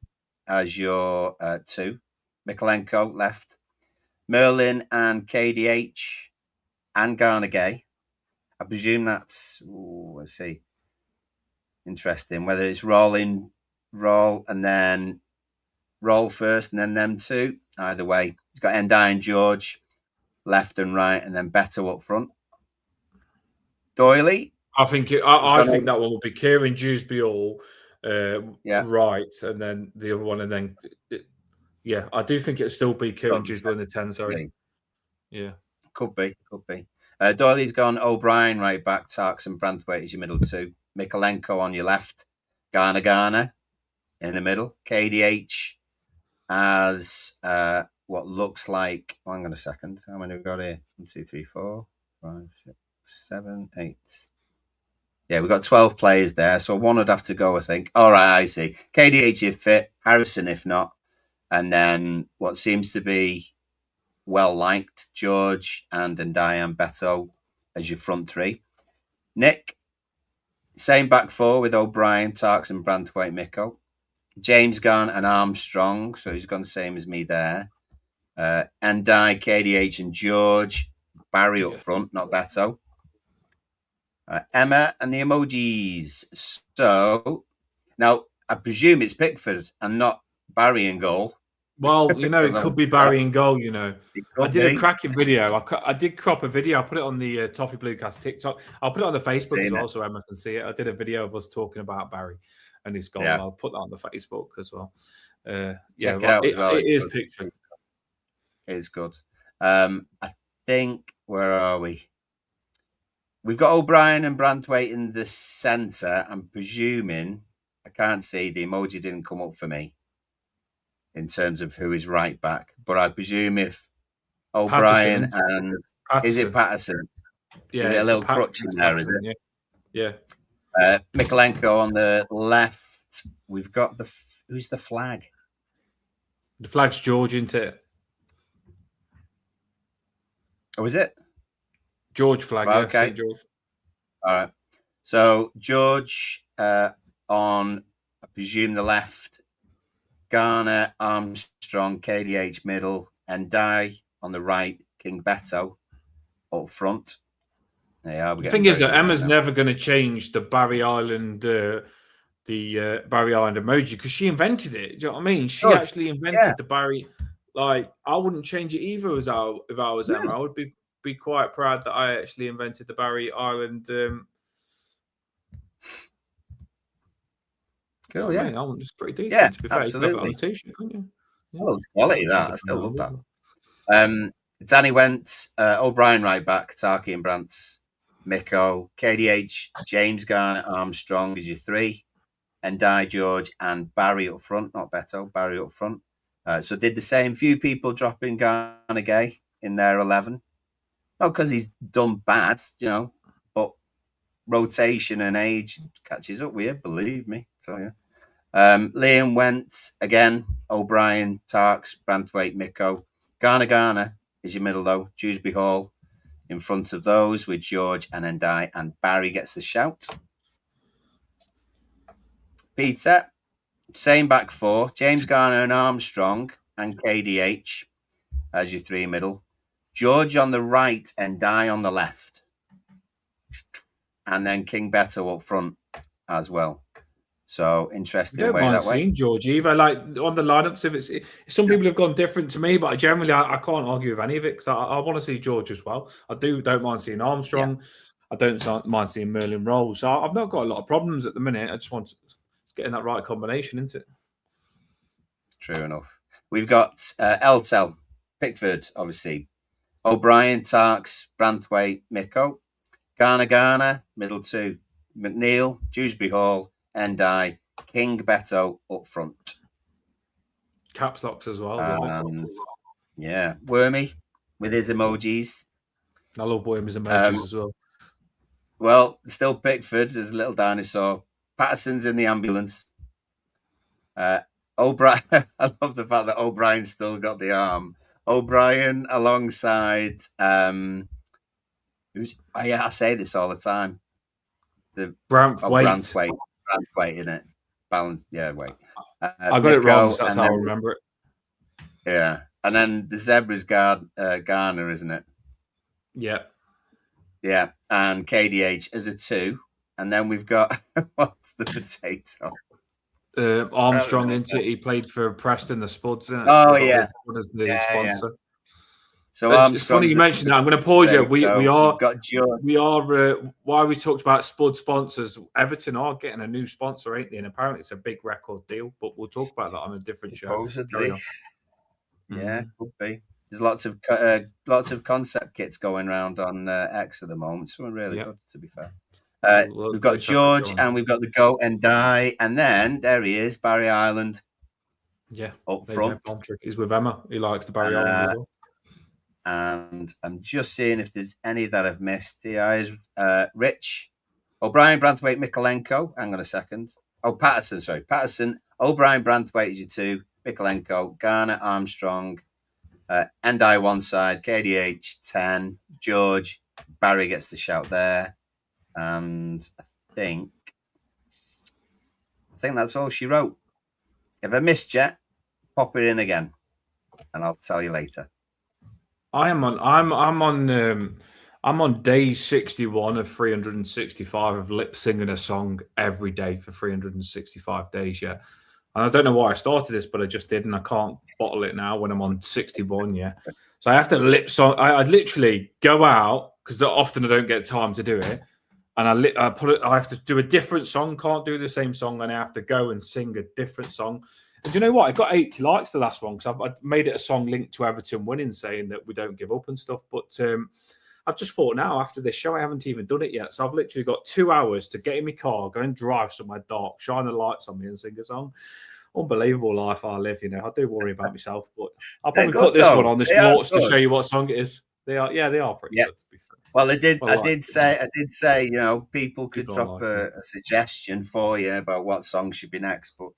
as your 2. Mikolenko left. Merlin and KDH and Garner Gay. I presume that's, let's see. Interesting. Whether it's roll and then roll first and then them 2. Either way. He's got Endai and George left and right, and then Beto up front. Doyley. I think that one would be Kieran Dewsbury all right, and then the other one, and then I do think it'd still be Kieran Dewsbury in the 10. Sorry, yeah, could be. Doyley's gone O'Brien right back, Tarks and Branthwaite is your middle 2. Mikolenko on your left, Garner in the middle, KDH as what looks like. Hang on a second. How many have we got here? 1, 2, 3, 4, 5, 6, 7, 8. Yeah, we've got 12 players there, so one would have to go, I think. All right, I see. KDH if fit, Harrison if not, and then what seems to be well-liked, George and Diane Beto as your front 3. Nick, same back 4 with O'Brien, Tarks and Branthwaite, Miko. James Garn and Armstrong, so he's gone the same as me there. Ndai, KDH and George. Barry up front, not Beto. Emma and the emojis. So now I presume it's Pickford and not Barry in goal. Well, it could be Barry in goal. I did a cracking video. I did crop a video. I put it on the Toffee Bluecast TikTok. I'll put it on the Facebook as well, so Emma can see it. I did a video of us talking about Barry and his goal. Yeah. I'll put that on the Facebook as well. It is Pickford. It is good. I think, where are we? We've got O'Brien and Branthwaite in the centre. I'm presuming, I can't see, the emoji didn't come up for me in terms of who is right back. But I presume if O'Brien and... Is it Patterson? Yeah. Is it a little crutch in there, is it? Yeah. Mikolenko on the left. We've got who's the flag? The flag's George, isn't it? Oh, is it? George flag, okay. St. George. All right. So George on, I presume, the left. Garner, Armstrong, KDH middle, and Ndai on the right. King Beto up front. Yeah, the thing is that Emma's never going to change the Barry Island, Barry Island emoji because she invented it. Do you know what I mean? She actually invented the Barry. Like, I wouldn't change it either if I was Emma. I would be quite proud that I actually invented the Barry Island. Cool, yeah. I mean, it's pretty decent. Yeah, to be fair. absolutely. You could have it on a t-shirt, couldn't you? Yeah. Well, quality that. I still love that. Danny went O'Brien right back, Tarky and Brantz, Miko, KDH, James Garner, Armstrong is your 3, and Ndai, George, and Barry up front, not Beto, Barry up front. So did the same. Few people dropping Garner Gay in their 11. Not because he's done bad, but rotation and age catches up with you, believe me. So, yeah. Liam went again, O'Brien, Tarks, Branthwaite, Miko. Garner is your middle, though. Dewsbury Hall in front of those with George and Ndai, and Barry gets the shout. Peter, same back 4. James Garner and Armstrong and KDH as your 3 middle. George on the right and Ndai on the left. and then King Beto up front as well. So interesting Don't way mind that way. seeing George either. Like on the lineups, if some people have gone different to me, but generally I can't argue with any of it because I want to see George as well. I don't mind seeing Armstrong. Yeah. I don't mind seeing Merlin Rolls. So I've not got a lot of problems at the minute. I just want to get in that right combination, isn't it? True enough. We've got Eltel, Pickford, obviously. O'Brien, Tarks, Branthwaite, Miko. Garner, middle two. McNeil, Dewsbury Hall, Endai, King, Beto up front. Caps locks as well. Yeah, Wormy with his emojis. I love Wormy's emojis as well. Well, still Pickford as a little dinosaur. Patterson's in the ambulance. O'Brien, I love the fact that O'Brien's still got the arm. O'Brien alongside I say this all the time. The Branthwaite in it. Balance, yeah, wait. I got it wrong, so that's how I remember it. Yeah. And then the Zebra's Garner, isn't it? Yeah. Yeah. And KDH as a 2. And then we've got what's the potato? Armstrong into it. He played for Preston, the Spuds, isn't it? Oh, yeah. As the sponsor. Yeah. So it's funny you mentioned that. I'm going to pause you. We are while we talked about Spud sponsors, Everton are getting a new sponsor, ain't they? And apparently it's a big record deal. But we'll talk about that on a different show. Yeah, could be. There's lots of concept kits going around on X at the moment. Something really good, to be fair. We've got George and we've got the Go and Die, and then there he is, Barry Island. Yeah, up front. He's with Emma. He likes the Barry Island as well. And I'm just seeing if there's any that I've missed. Here is Rich, O'Brien, Branthwaite, Mikolenko. Hang on a second. Oh, Patterson. Sorry, Patterson. O'Brien, Branthwaite is your 2. Mikolenko, Garner, Armstrong, Endai one side, KDH 10, George, Barry gets the shout there, and I think that's all she wrote. If I missed you, pop it in again, and I'll tell you later. I'm on day 61 of 365 of lip singing a song every day for 365 days. Yeah. And I don't know why I started this, but I just did, and I can't bottle it now when I'm on 61. Yeah. So I have to lip song. I literally go out because often I don't get time to do it. And I have to do a different song. Can't do the same song. And I have to go and sing a different song. And do you know what? I got 80 likes the last one because I made it a song linked to Everton winning, saying that we don't give up and stuff. But I've just thought now after this show, I haven't even done it yet. So I've literally got 2 hours to get in my car, go and drive somewhere dark, shine the lights on me and sing a song. Unbelievable life I live, you know. I do worry about myself, but I'll probably put this one on the shorts to show you what song it is. They are pretty good, to be fair. Well, I did say, you know, people could drop a suggestion for you about what song should be next, but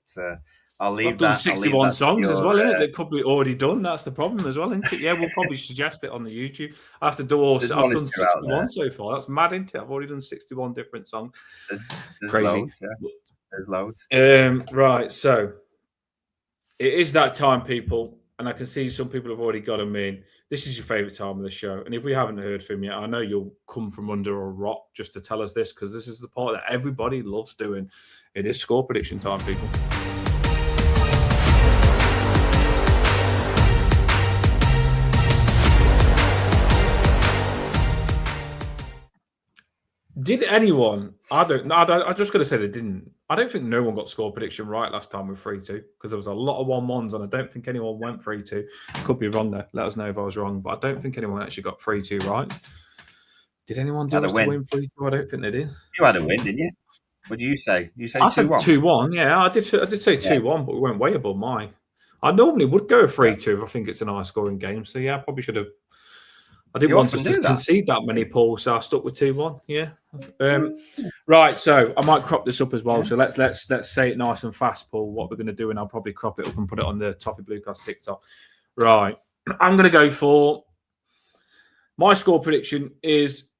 I'll leave that. 61 songs as well, isn't it? They're probably already done. That's the problem as well, isn't it? Yeah, we'll probably suggest it on the YouTube. I have to do all. I've done 61 so far. That's mad, isn't it? I've already done 61 different songs. There's crazy. Loads, yeah. There's loads. Right, so it is that time, people, and I can see some people have already got them in. This is your favourite time of the show, and if we haven't heard from you, I know you'll come from under a rock just to tell us this, because this is the part that everybody loves doing. It is score prediction time, people. Did anyone? I'm just going to say they didn't. I don't think no one got score prediction right last time with 3-2 because there was a lot of 1-1s, and I don't think anyone went 3-2. Could be wrong there. Let us know if I was wrong, but I don't think anyone actually got 3-2 right. Did anyone do us to win 3-2? I don't think they did. You had a win, didn't you? What did you say? You say 2-1? I said 2-1. Yeah, I did say 2-1, but we went way above mine. I normally would go 3-2 if I think it's a nice scoring game. So yeah, I probably should have. I didn't want to concede that many, Paul, so I stuck with 2-1. Yeah. Right, so I might crop this up as well. Yeah. So let's say it nice and fast, Paul. What we're going to do, and I'll probably crop it up and put it on the Toffee Bluecast TikTok. Right, I'm going to go for my score prediction is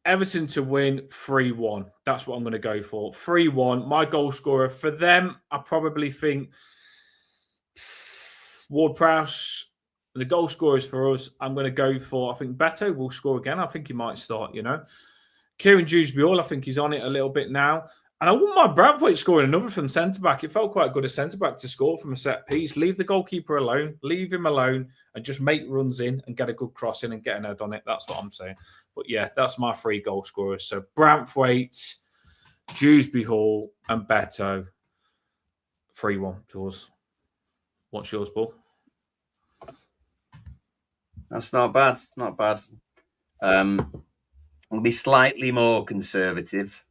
Everton to win 3-1. That's what I'm going to go for. 3-1. My goal scorer for them, I probably think Ward-Prowse. The goal scorers for us, I'm going to go for, I think Beto will score again. I think he might start, you know. Kieran Dewsbury-Hall, I think he's on it a little bit now. And I wouldn't mind Bradthwaite scoring another from centre-back. It felt quite good as centre-back to score from a set piece. Leave the goalkeeper alone. Leave him alone and just make runs in and get a good cross in and get an head on it. That's what I'm saying. But yeah, that's my 3 goal scorers. So Bradthwaite, Dewsbury-Hall and Beto. 3-1 to us. What's yours, Paul? That's not bad. Not bad. I'll be slightly more conservative.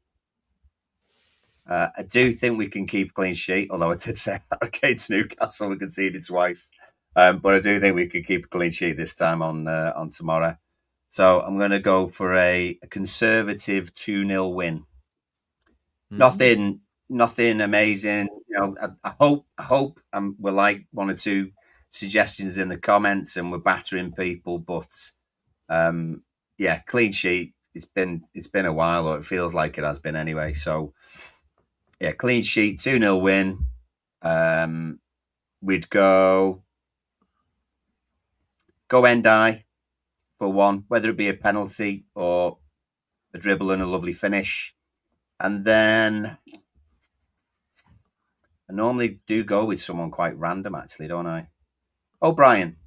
I do think we can keep a clean sheet, although I did say against Newcastle we conceded twice. But I do think we could keep a clean sheet this time on tomorrow. So I'm going to go for a conservative 2-0 win. Mm-hmm. Nothing amazing. You know, I hope we're like 1 or 2 suggestions in the comments and we're battering people, but yeah, clean sheet. It's been a while, or it feels like it has been anyway. So yeah, clean sheet, 2-0 win. We'd go Endai for 1, whether it be a penalty or a dribble and a lovely finish. And then I normally do go with someone quite random, actually, don't I? O'Brien.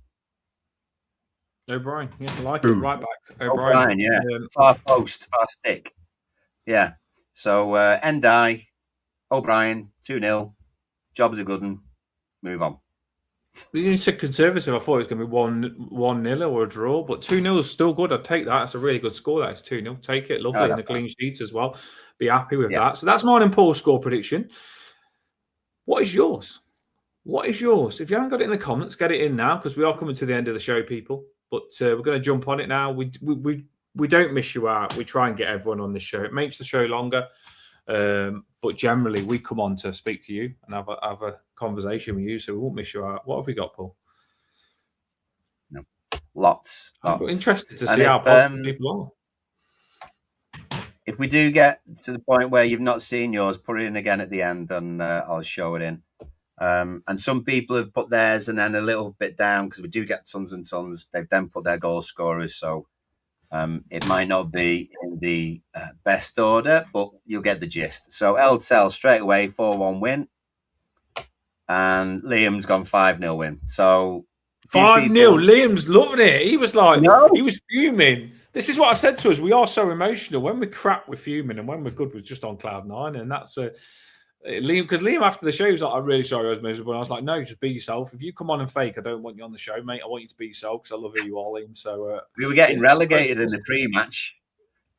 O'Brien, yeah, I like it. Right back. O'Brien, yeah. Far post, far stick. Yeah. So Endai, O'Brien, 2-0. Job's a good one. Move on. You said conservative. I thought it was going to be 1-0 or a draw, but 2-0 is still good. I'd take that. That's a really good score. That is 2-0. Take it. Lovely. And a clean sheet as well. Be happy with that. So that's mine and Paul's score prediction. What is yours? What is yours? If you haven't got it in the comments, get it in now, because we are coming to the end of the show, people. But we're going to jump on it now. We don't miss you out. We try and get everyone on the show. It makes the show longer. But generally, we come on to speak to you and have a conversation with you, so we won't miss you out. What have we got, Paul? No. Lots. I'm interested to see how positive people are. If we do get to the point where you've not seen yours, put it in again at the end and I'll show it in. And some people have put theirs and then a little bit down, because we do get tons and tons. They've then put their goal scorers, so it might not be in the best order, but you'll get the gist. So Eltel straight away, 4-1 win. And Liam's gone 5-0 win. So 5-0. Liam's loving it. He was like, he was fuming. This is what I said to us. We are so emotional. When we're crap, we're fuming, and when we're good, we're just on cloud 9. And that's Liam, because Liam after the show was like, "I'm really sorry I was miserable." And I was like, "No, just be yourself. If you come on and fake, I don't want you on the show, mate. I want you to be yourself, because I love who you are, Liam." So we were getting relegated in the pre-match.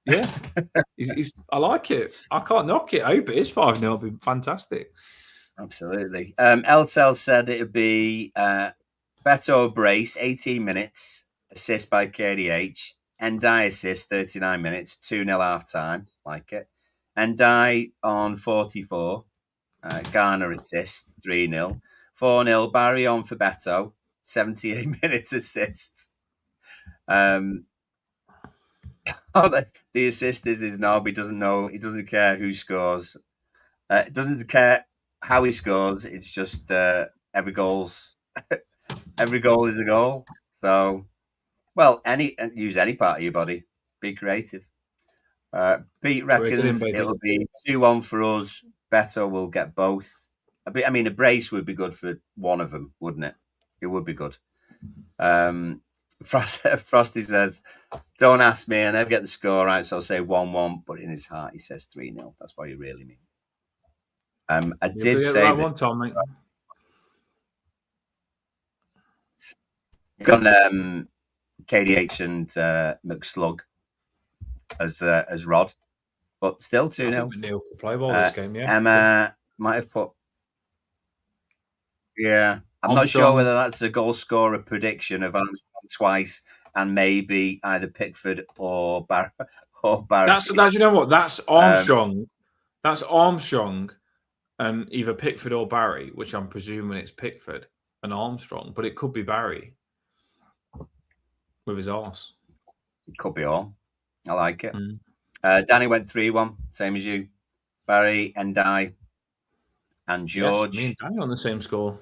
Yeah, I like it. I can't knock it. I hope it is 5-0. It'll be fantastic. Absolutely. Eltel said it would be Beto brace, 18 minutes, assist by KDH. Endai assist, 39 minutes, 2-0 half time. Like it. Endai on 44. Garner assist, 3-0. 4-0. Barry on for Beto, 78 minutes assist. The assist is Narby doesn't know. He doesn't care who scores. Doesn't care how he scores. It's just every goal is a goal. So, well, use any part of your body. Be creative. Pete reckons it'll be 2-1 for us. Beto will get both. I mean, a brace would be good for one of them, wouldn't it? It would be good. Frosty says, "Don't ask me. I never get the score right, so I'll say 1-1." But in his heart, he says 3-0. That's what he really means. I did say that one time, mate. Got KDH and McSlug as Rod, but still 2-0. Neil could play ball this game, yeah. Emma might have put. Yeah, I'm not sure whether that's a goal scorer prediction of Armstrong twice and maybe either Pickford or Barry. That's you know what? That's Armstrong. That's Armstrong. And either Pickford or Barry, which I'm presuming it's Pickford and Armstrong, but it could be Barry with his arse. It could be all. I like it. Danny went 3-1, same as you. Barry, Endai, and George. Yes, me and Danny on the same score.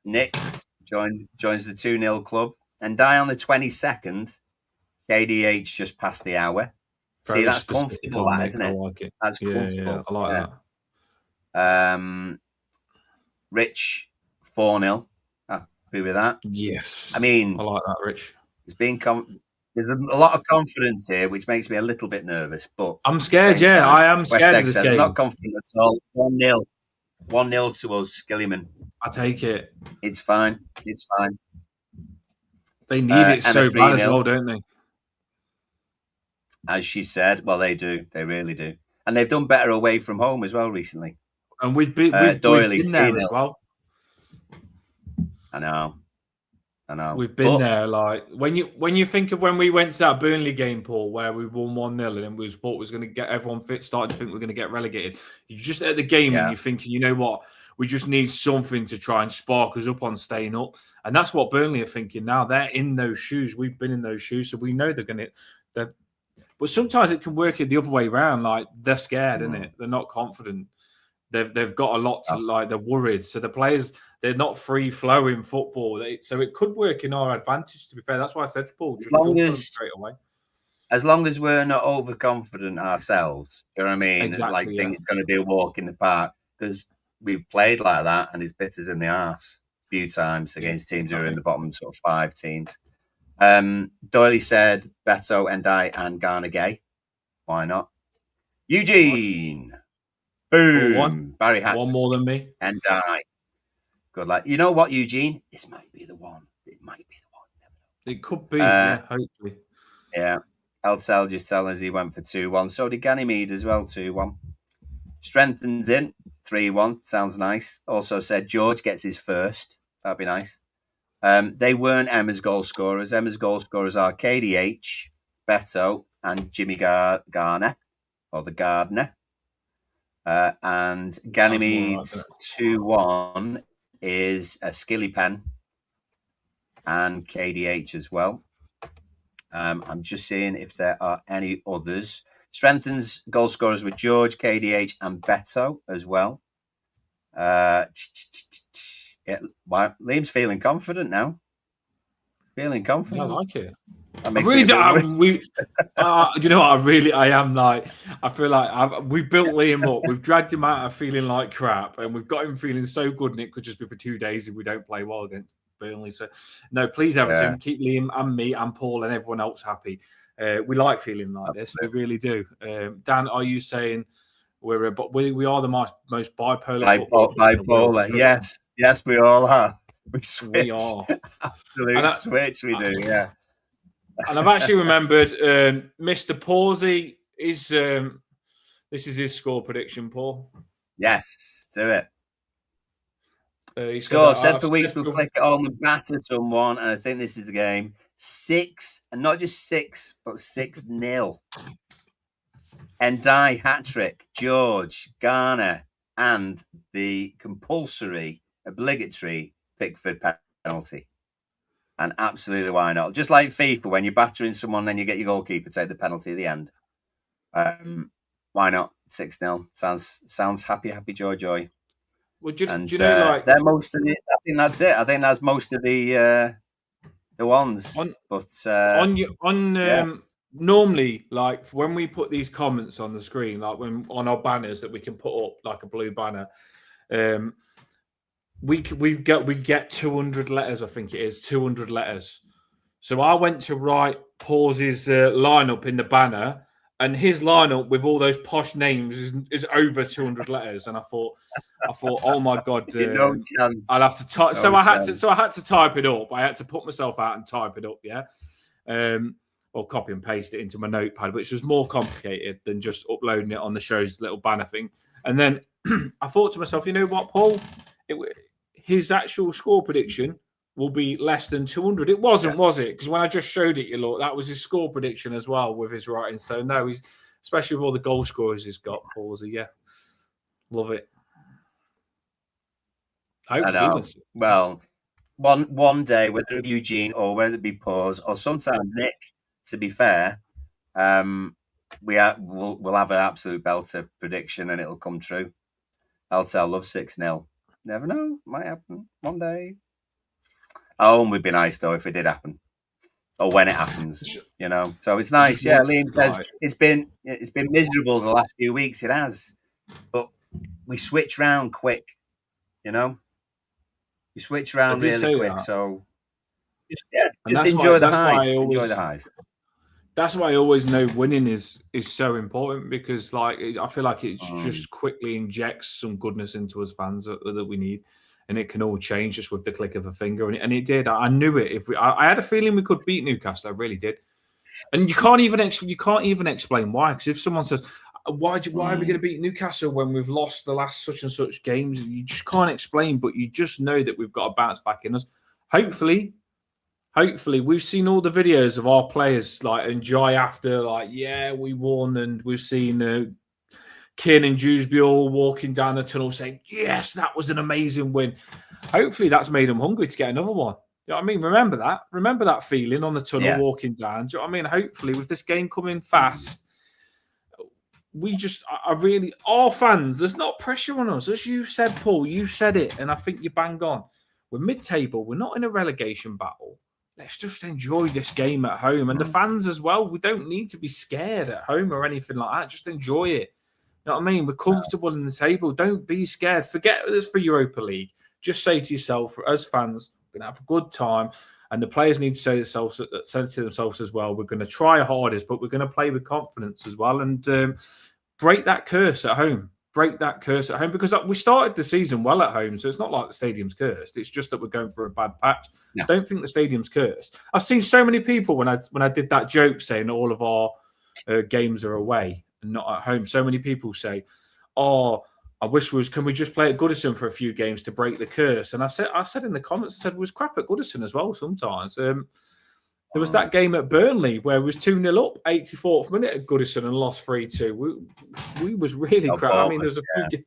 Nick joins the 2-0 club. Endai on the 22nd. KDH just passed the hour. See, Very that's specific comfortable, on that, Nick. isn't I it? like it. That's Yeah, comfortable. I like that. Rich 4-0. Happy with that. Yes. I mean, I like that, Rich. there's a lot of confidence here, which makes me a little bit nervous. But I'm scared, yeah. time, I am West scared Egg of this says, game. not confident at all. 1-0. 1-0 to us, Skillyman. I take it. It's fine. It's fine. They need it so bad as well, don't they? As she said, well, they do. They really do. And they've done better away from home as well recently. And we've been there as well. I know. We've been there. Like when you think of when we went to that Burnley game, Paul, where we won 1-0 and we thought was going to get everyone fit, starting to think we're going to get relegated. You just at the game and you're thinking, you know what? We just need something to try and spark us up on staying up. And that's what Burnley are thinking now. They're in those shoes. We've been in those shoes. So we know they're going to... But sometimes it can work the other way around. Like they're scared, isn't it? They're not confident. They've got a lot to like. They're worried. So the players, they're not free flowing football. So it could work in our advantage. To be fair, that's why I said to Paul, just jump on them straight away. As long as we're not overconfident ourselves, you know what I mean? Exactly, like think it's going to be a walk in the park because we've played like that and it's bit us in the arse a few times against teams who are in the bottom sort of 5 teams. Doyley said Beto, Endai, and Garner Gay. Why not? Eugene. Boom. Barry Hatch. One more than me. Endai. Good luck. You know what, Eugene? This might be the one. It might be the one. It could be, yeah, hopefully. Yeah. Elsel just telling us he went for 2-1. So did Ganymede as well, 2-1. Strengthens in, 3-1. Sounds nice. Also said George gets his first. That'd be nice. They weren't Emma's goal scorers. Emma's goal scorers are KDH, Beto, and Jimmy Garner, or the Gardner. And Ganymede's 2-1 is a Skilly Pen and KDH as well. I'm just seeing if there are any others. Strengthens goal scorers with George, KDH, and Beto as well. Liam's feeling confident now. Feeling confident. I like it. I really don't. Do you know what? I am like. I feel like we've built Liam up. We've dragged him out of feeling like crap, and we've got him feeling so good. And it could just be for 2 days if we don't play well against Burnley. So, no, please, Everton, keep Liam and me and Paul and everyone else happy. We like feeling like this. We really do. Dan, are you saying we are the most bipolar? Bipolar. Yes, we all are. We are. Absolute switch. We do. Yeah. And I've actually remembered Mr. Pawsey is this is his score prediction, Paul. Yes, do it. He said for weeks we'll click it on and batter someone, and I think this is the game. 6, and not just 6, but 6-0. Endai hat-trick, George, Garner, and the compulsory, obligatory Pickford penalty. And absolutely, why not? Just like FIFA, when you're battering someone, then you get your goalkeeper take the penalty at the end. Why not? 6-0 sounds happy, joy. Well, do you know, like they're most of the? I think that's it. I think that's most of the ones. Normally, like when we put these comments on the screen, like when on our banners that we can put up, like a blue banner, we get 200 letters. I think it is 200 letters. So I went to write Paul's lineup in the banner, and his lineup with all those posh names is over 200 letters. And I thought, oh my god, no chance. I'll have to type. No I had to type it up. I had to put myself out and type it up. Yeah. Or copy and paste it into my notepad, which was more complicated than just uploading it on the show's little banner thing. And then I thought to myself, you know what, Paul? His actual score prediction will be less than 200. It wasn't, was it? Because when I just showed it, that was his score prediction as well with his writing. So no, he's especially with all the goal scorers he's got, Paulsy. Yeah, love it. I know. Well, one day, whether it be Eugene or whether it be Paws or sometimes Nick, to be fair, we'll have an absolute belter prediction and it'll come true. I'll love 6-0. Never know. Might happen one day. Home would be nice, though, if it did happen. or when it happens, you know. So it's nice. Yeah, Liam says it's been miserable the last few weeks. It has, but we switch round quick, you know. We switch round really quick. So just enjoy the highs. Enjoy the highs. That's why I always know winning is so important, because like I feel like it just quickly injects some goodness into us fans that we need, and it can all change just with the click of a finger. And it did. I knew it. I had a feeling we could beat Newcastle. I really did. And you can't even explain why. Because if someone says, why are we going to beat Newcastle when we've lost the last such and such games? You just can't explain, but you just know that we've got a bounce back in us. Hopefully, we've seen all the videos of our players like enjoy after, like, yeah, we won, and we've seen Keane and Dewsbury all walking down the tunnel saying, yes, that was an amazing win. Hopefully that's made them hungry to get another one. You know what I mean? Remember that feeling on the tunnel walking down. Do you know what I mean? Hopefully with this game coming fast, our fans, there's not pressure on us. As you said, Paul, you said it, and I think you bang on. We're mid-table. We're not in a relegation battle. Let's just enjoy this game at home. And the fans as well, we don't need to be scared at home or anything like that. Just enjoy it. You know what I mean? We're comfortable in the table. Don't be scared. Forget this for Europa League. Just say to yourself, as fans, we're going to have a good time. And the players need to say to themselves as well, we're going to try our hardest, but we're going to play with confidence as well. And break that curse at home. Because we started the season well at home, so it's not like the stadium's cursed. It's just that we're going for a bad patch. No. I don't think the stadium's cursed. I've seen so many people when I did that joke saying all of our games are away and not at home. So many people say, "Oh, I wish can we just play at Goodison for a few games to break the curse?" And I said in the comments, I said it was crap at Goodison as well sometimes. There was that game at Burnley where it was 2-0 up, 84th minute at Goodison, and lost 3-2. We was really crap. I mean, there's a few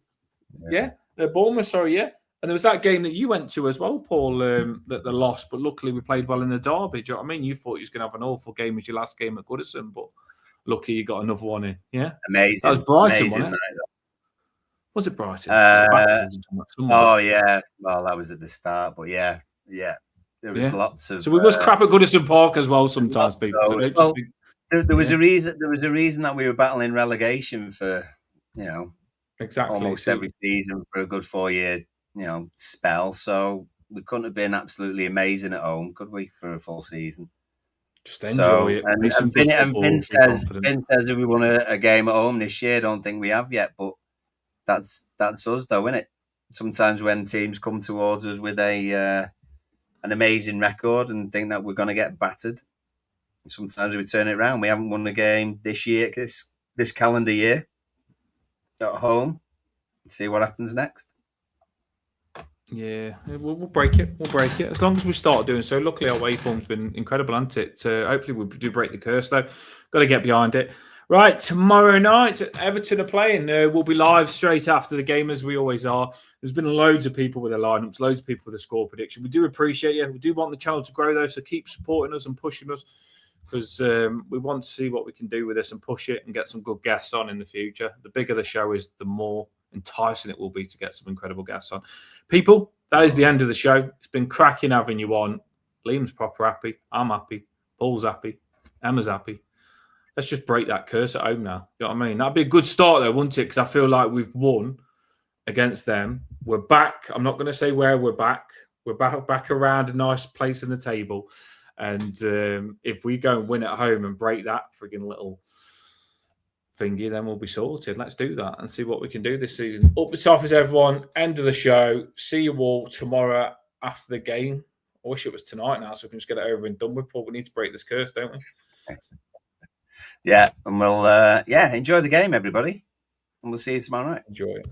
Bournemouth, sorry, yeah. And there was that game that you went to as well, Paul, that they lost, but luckily we played well in the derby. Do you know what I mean? You thought you was going to have an awful game as your last game at Goodison, but lucky you got another one in. Yeah? Amazing. That was Brighton, wasn't it? Was it Brighton? Oh, yeah. Well, that was at the start, but yeah. There was lots of. So we was crap at Goodison Park as well. Sometimes people. So there was a reason. There was a reason that we were battling relegation for almost every season for a good 4-year spell. So we couldn't have been absolutely amazing at home, could we, for a full season? Just enjoy it. And Vin says that we won a game at home this year. I don't think we have yet, but that's us though, isn't it? Sometimes when teams come towards us with an amazing record and think that we're going to get battered, sometimes we turn it around. We haven't won a game this year, this calendar year, at home. Let's see what happens next. Yeah, we'll break it. As long as we start doing so. Luckily, our away form's been incredible, hasn't it? Hopefully, we do break the curse, though. Got to get behind it. Right, tomorrow night, Everton are playing. We'll be live straight after the game, as we always are. There's been loads of people with their lineups, loads of people with a score prediction. We do appreciate you. We do want the channel to grow, though, so keep supporting us and pushing us, because we want to see what we can do with this and push it and get some good guests on in the future. The bigger the show is, the more enticing it will be to get some incredible guests on. People, that is the end of the show. It's been cracking having you on. Liam's proper happy. I'm happy. Paul's happy. Emma's happy. Let's just break that curse at home now. You know what I mean? That'd be a good start, though, wouldn't it? Because I feel like we've won against them. We're back. I'm not going to say where we're back. We're back around a nice place in the table. And if we go and win at home and break that frigging little thingy, then we'll be sorted. Let's do that and see what we can do this season. Up the top is everyone. End of the show. See you all tomorrow after the game. I wish it was tonight now so we can just get it over and done with. But we need to break this curse, don't we? Yeah, and we'll enjoy the game, everybody. And we'll see you tomorrow night. Enjoy it.